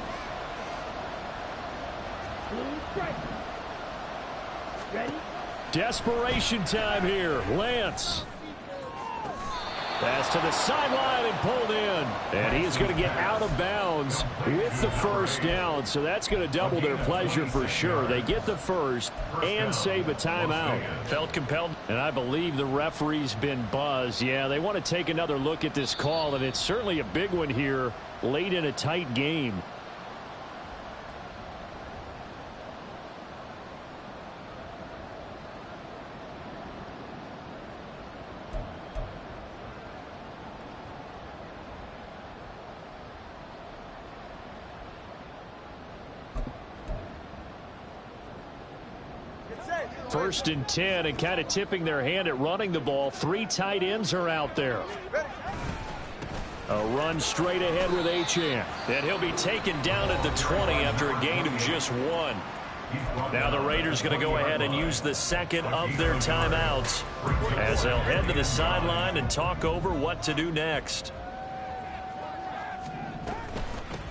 Blue strike. Ready? Desperation time here. Lance. Pass to the sideline and pulled in. And he is going to get out of bounds with the first down. So that's going to double their pleasure for sure. They get the first and save a timeout. Felt compelled. And I believe the referee's been buzzed. Yeah, they want to take another look at this call, and it's certainly a big one here late in a tight game. First and 10, and kind of tipping their hand at running the ball. 3 tight ends are out there. A run straight ahead with Achane. And he'll be taken down at the 20 after a gain of just 1. Now the Raiders going to go ahead and use the second of their timeouts as they'll head to the sideline and talk over what to do next.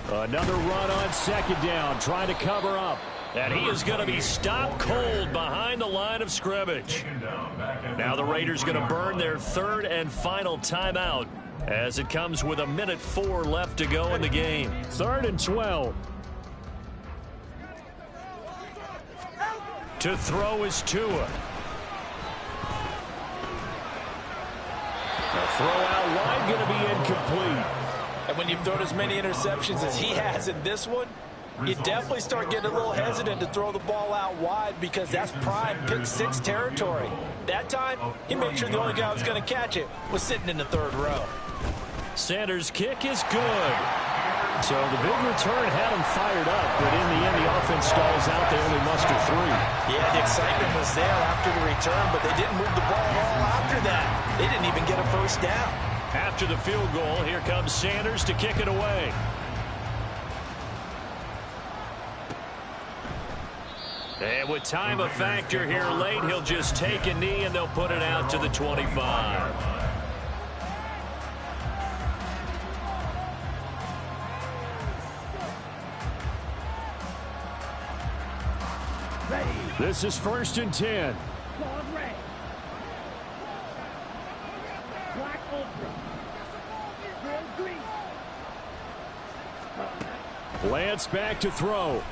Another run on second down, trying to cover up. And he is going to be stopped cold behind the line of scrimmage. Now the Raiders going to burn their 3rd and final timeout as it comes with 1:04 left to go in the game. 3rd and 12. To throw is Tua. The throw out wide going to be incomplete. And when you've thrown as many interceptions as he has in this one, you definitely start getting a little hesitant to throw the ball out wide because that's prime pick 6 territory. That time, he made sure the only guy who was going to catch it was sitting in the 3rd row. Sanders' kick is good. So the big return had him fired up, but in the end, the offense stalls out. They only muster 3. Yeah, the excitement was there after the return, but they didn't move the ball at all after that. They didn't even get a first down. After the field goal, here comes Sanders to kick it away. And with time a factor here late, he'll just take a knee and they'll put it out to the 25. Ready. This is 1st and 10. Claude red. Black ultra. Red green. Lance back to throw.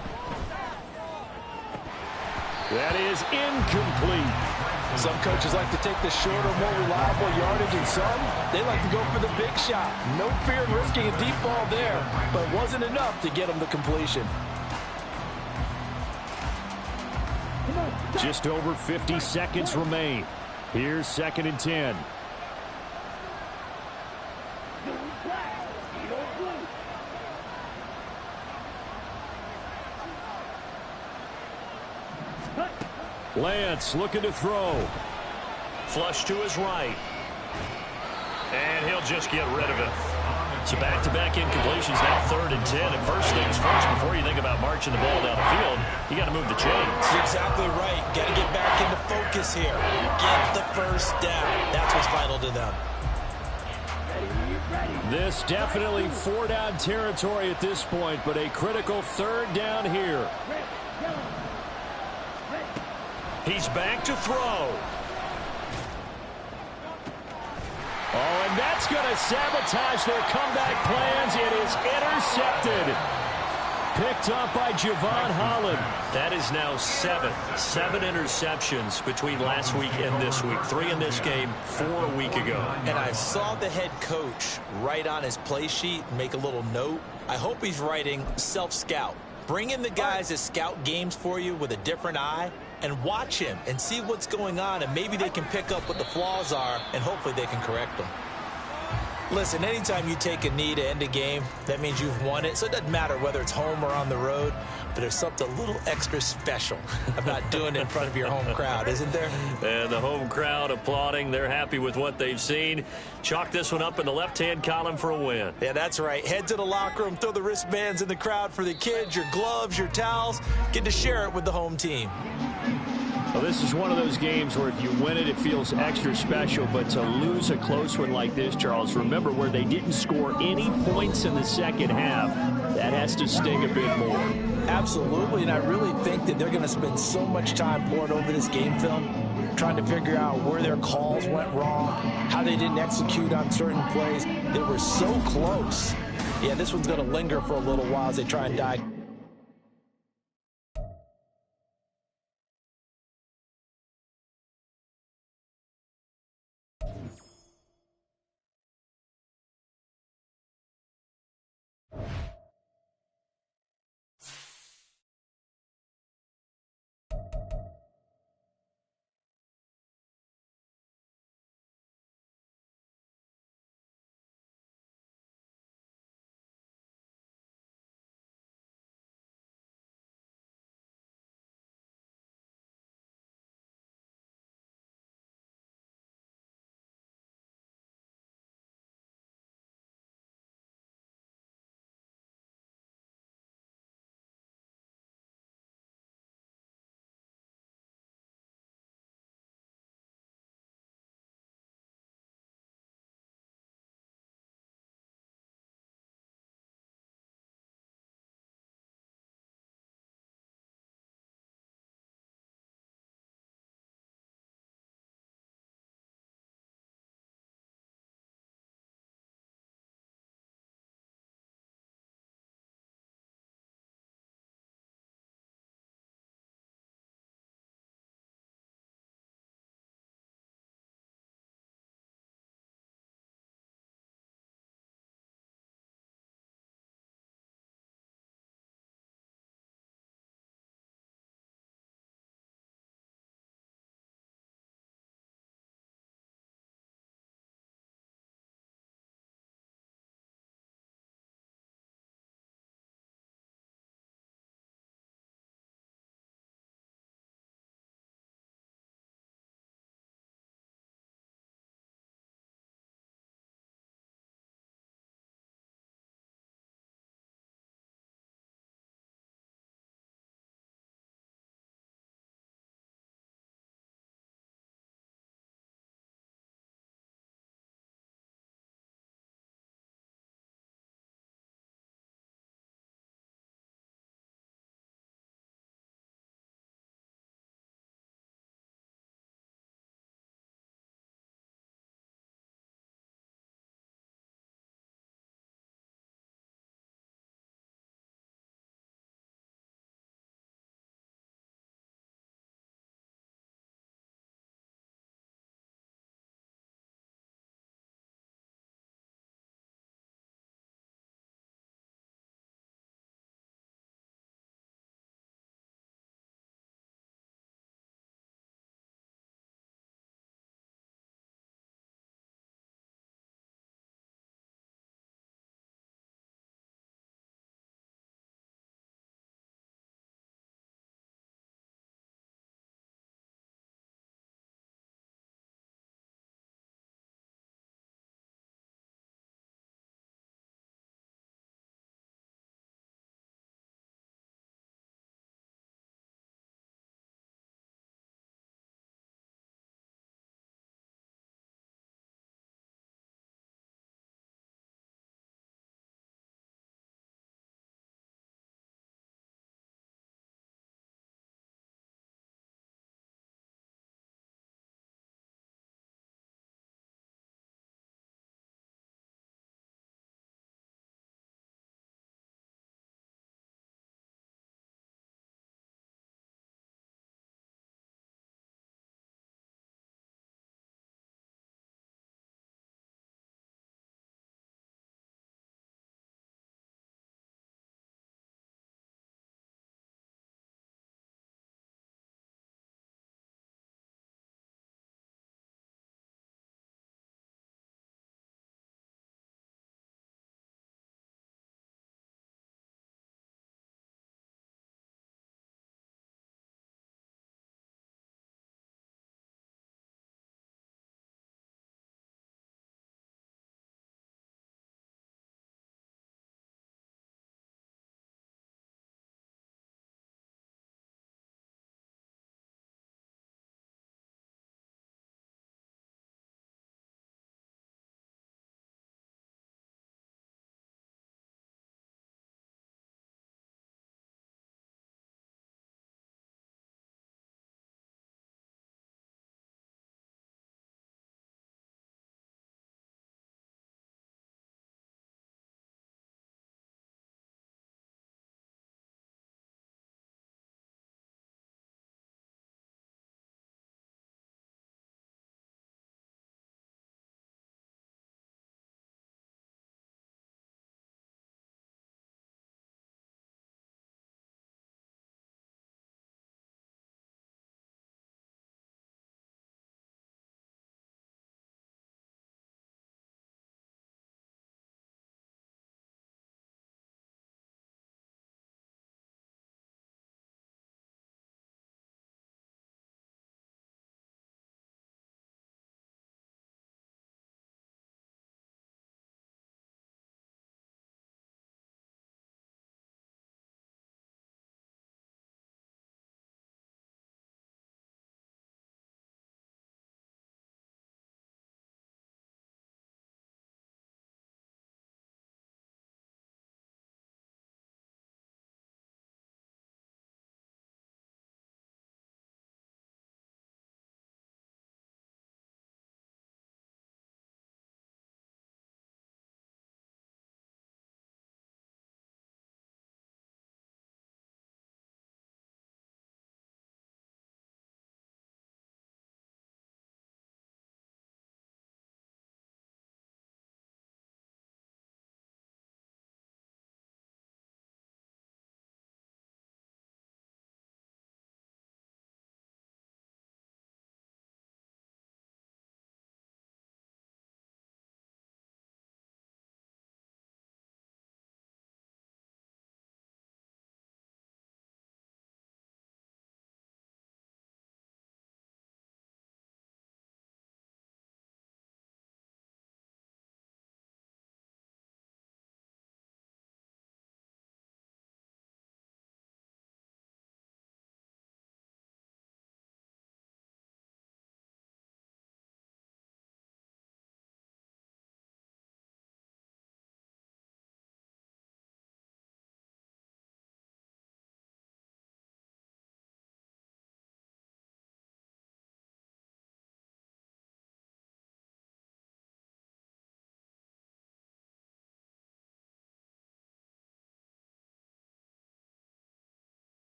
That is incomplete. Some coaches like to take the shorter, more reliable yardage, and some, they like to go for the big shot. No fear in risking a deep ball there, but it wasn't enough to get him the completion. Just over 50 seconds remain. Here's 2nd and 10. Lance looking to throw. Flush to his right. And he'll just get rid of it. So back-to-back incompletions, now 3rd and 10. And first things first, before you think about marching the ball down the field, you got to move the chains. You're exactly right. Got to get back into focus here. Get the first down. That's what's vital to them. This definitely 4-down territory at this point, but a critical 3rd down here. He's back to throw. Oh, and that's going to sabotage their comeback plans. It is intercepted. Picked up by Javon Holland. That is now 7 interceptions between last week and this week. 3 in this game, 4 a week ago. And I saw the head coach write on his play sheet, make a little note. I hope he's writing self-scout. Bring in the guys that scout games for you with a different eye and watch him and see what's going on, and maybe they can pick up what the flaws are, and hopefully they can correct them. Listen, anytime you take a knee to end a game, that means you've won it, so it doesn't matter whether it's home or on the road. but there's something a little extra special about doing it in front of your home crowd, isn't there? And the home crowd applauding. They're happy with what they've seen. Chalk this one up in the left-hand column for a win. Yeah, that's right. Head to the locker room, throw the wristbands in the crowd for the kids, your gloves, your towels. Get to share it with the home team. Well, this is one of those games where if you win it, it feels extra special. But to lose a close one like this, Charles, remember where they didn't score any points in the second half. That has to sting a bit more. Absolutely, and I really think that they're going to spend so much time pouring over this game film, trying to figure out where their calls went wrong, how they didn't execute on certain plays. They were so close. Yeah, this one's going to linger for a little while as they try and diagnose.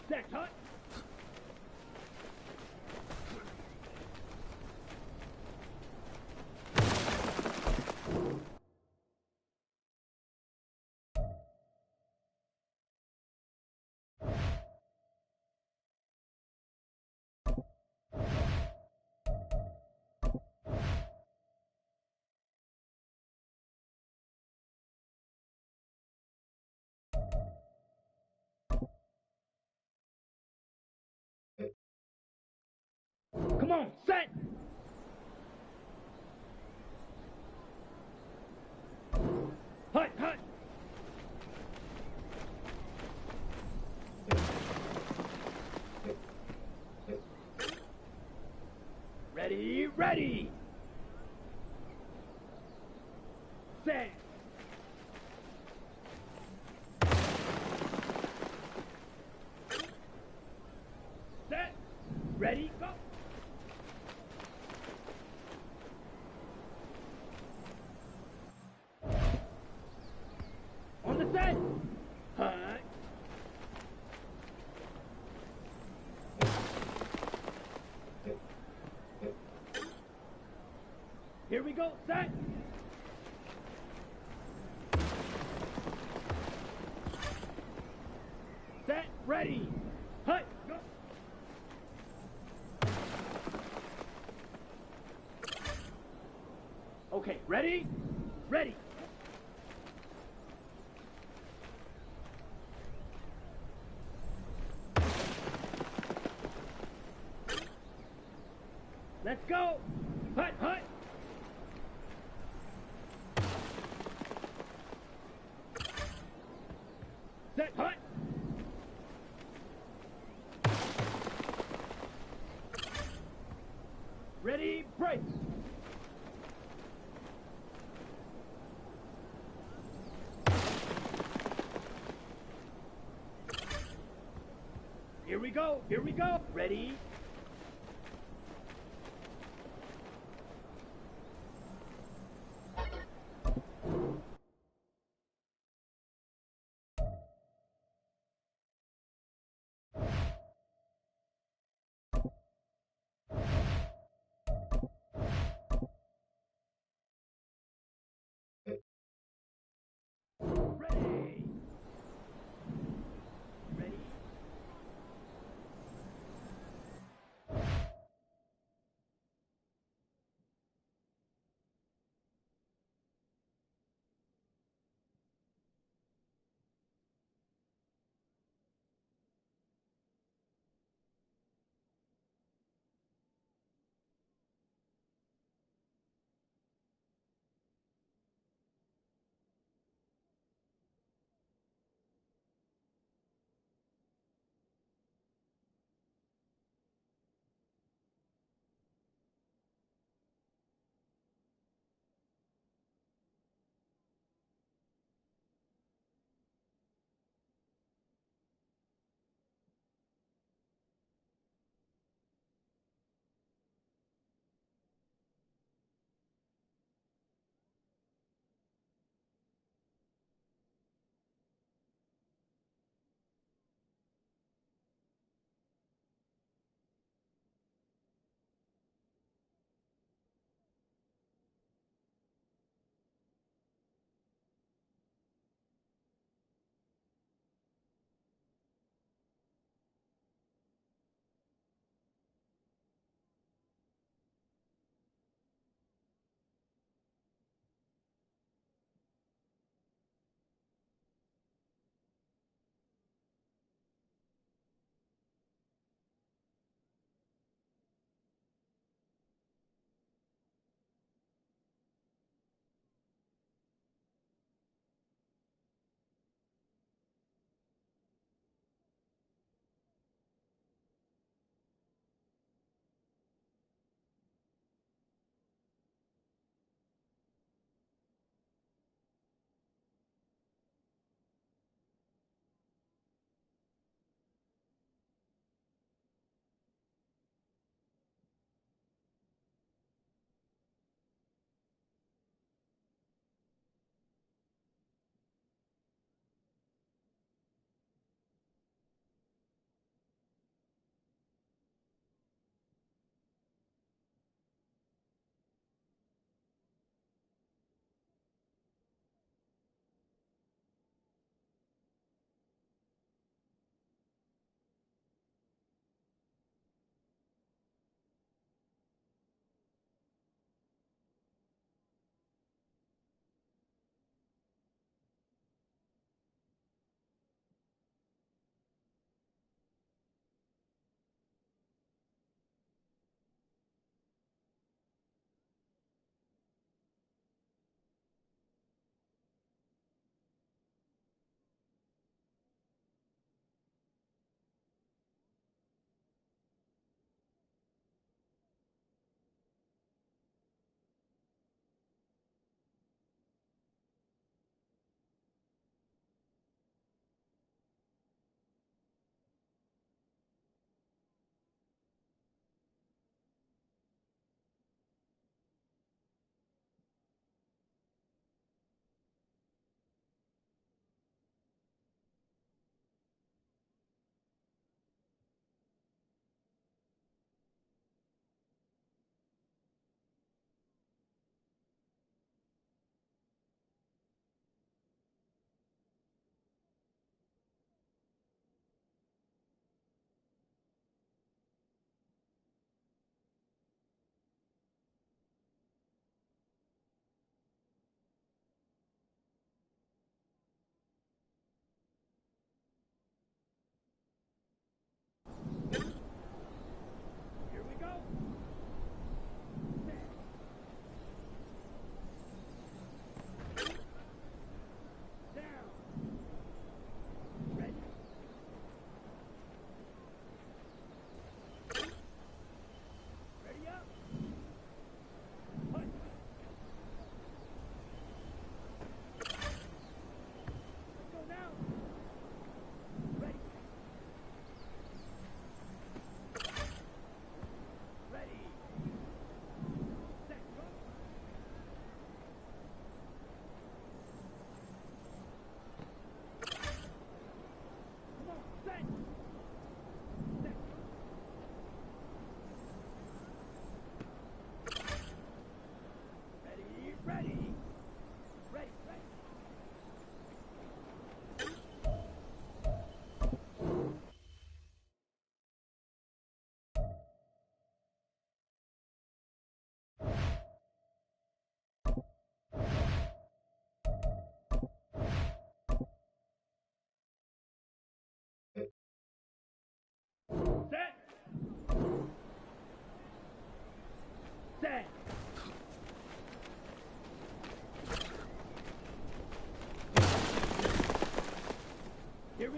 Set, hut. Come on, set. Hut, hut. Ready, ready. Set. Set. Ready, go. On the set. Hut. Here we go, set. Set, ready. Hut, go. Okay, ready? Ready. Let's go. Hut, hut. Set, hut. Ready, break. Here we go, here we go. Ready. Ready. Ready.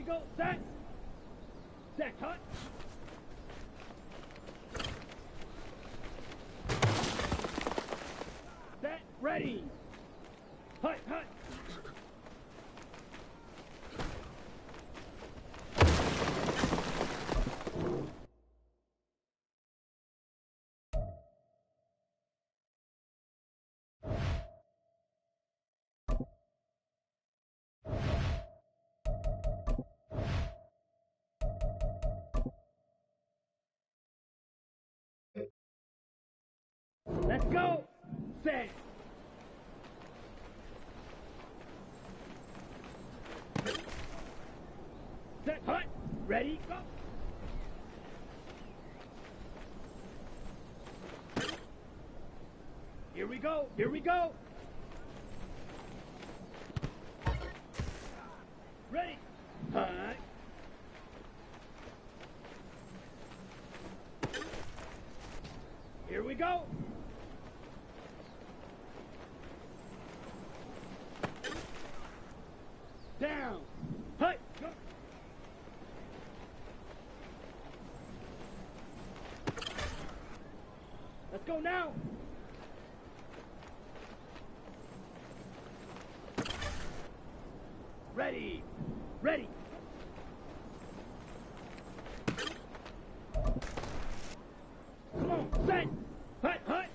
go. Set. Set. Hut. Set. Ready. Hut. Hut. Let's go. Set. Set. Hut. Ready. Go. Here we go. Here we go. Ready. Hut. Here we go. Down. Hut. Go. Let's go now. Ready. Ready. Come on. Set. Hut. Hut.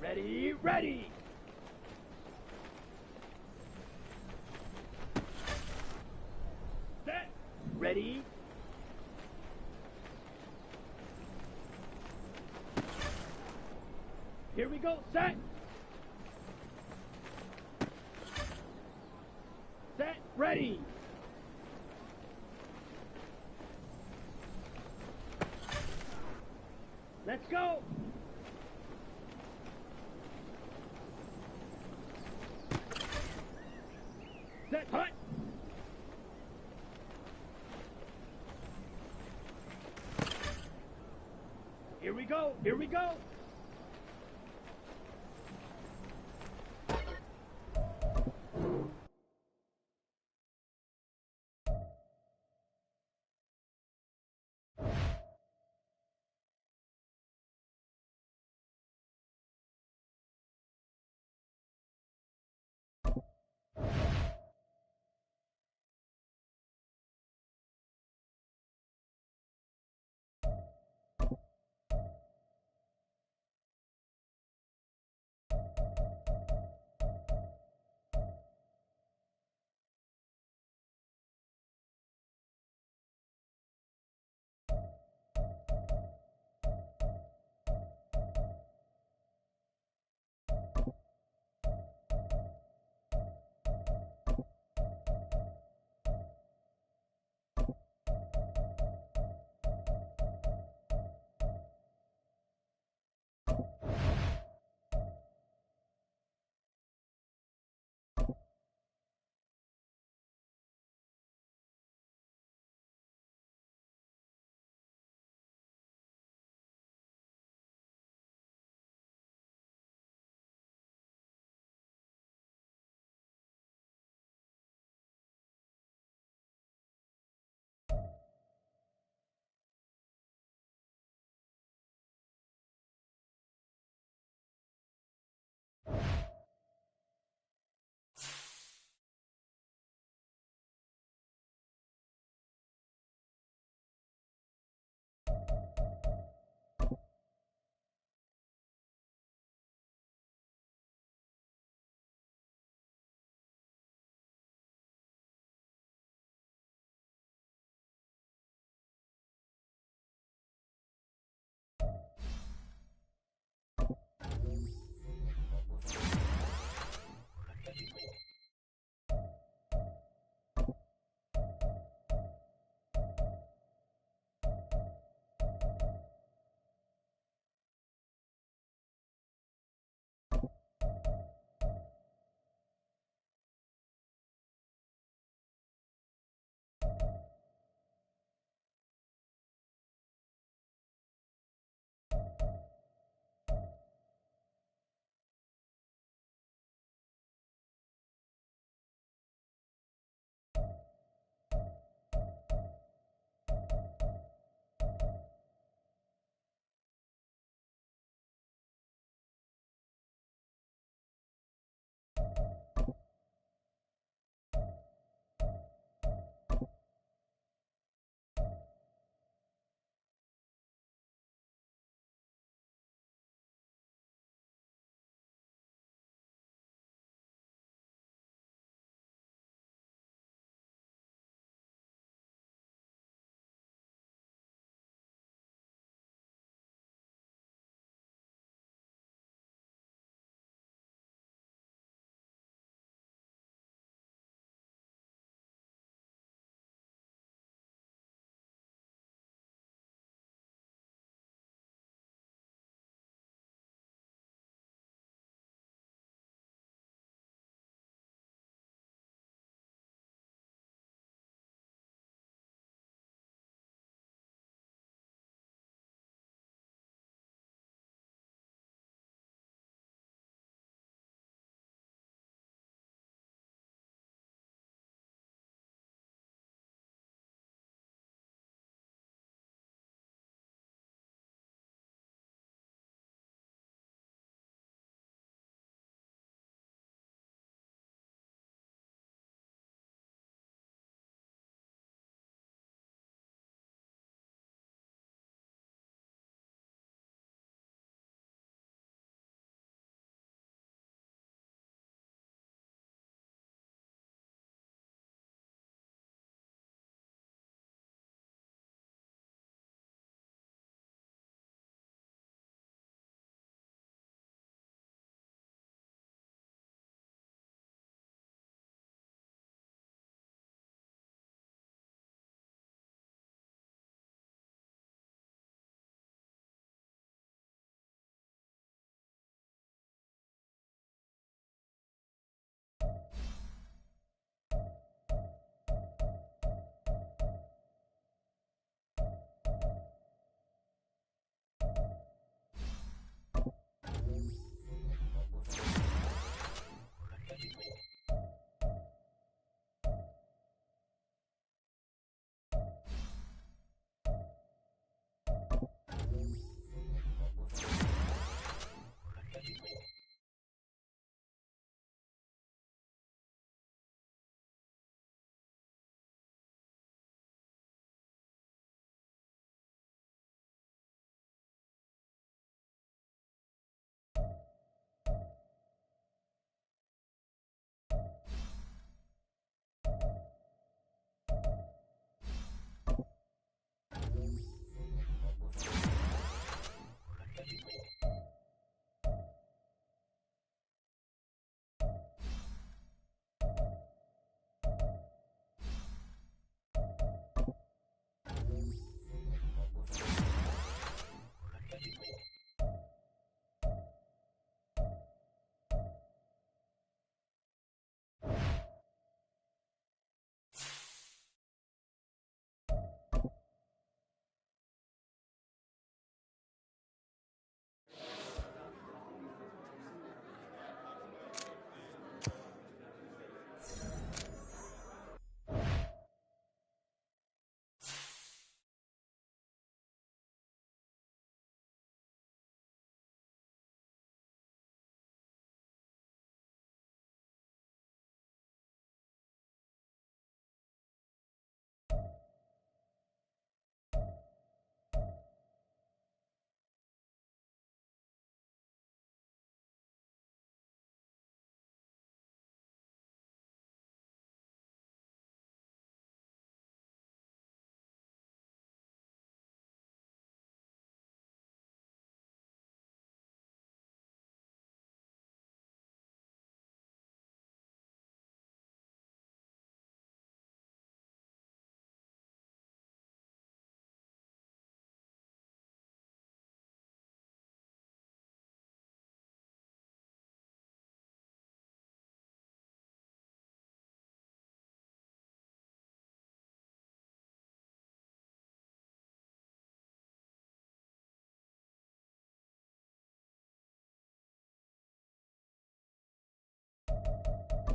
Ready. Ready. Set. Ready. Here we go. Set. Set. Ready. Let's go. Set. Hut. Here we go. Here we go.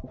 You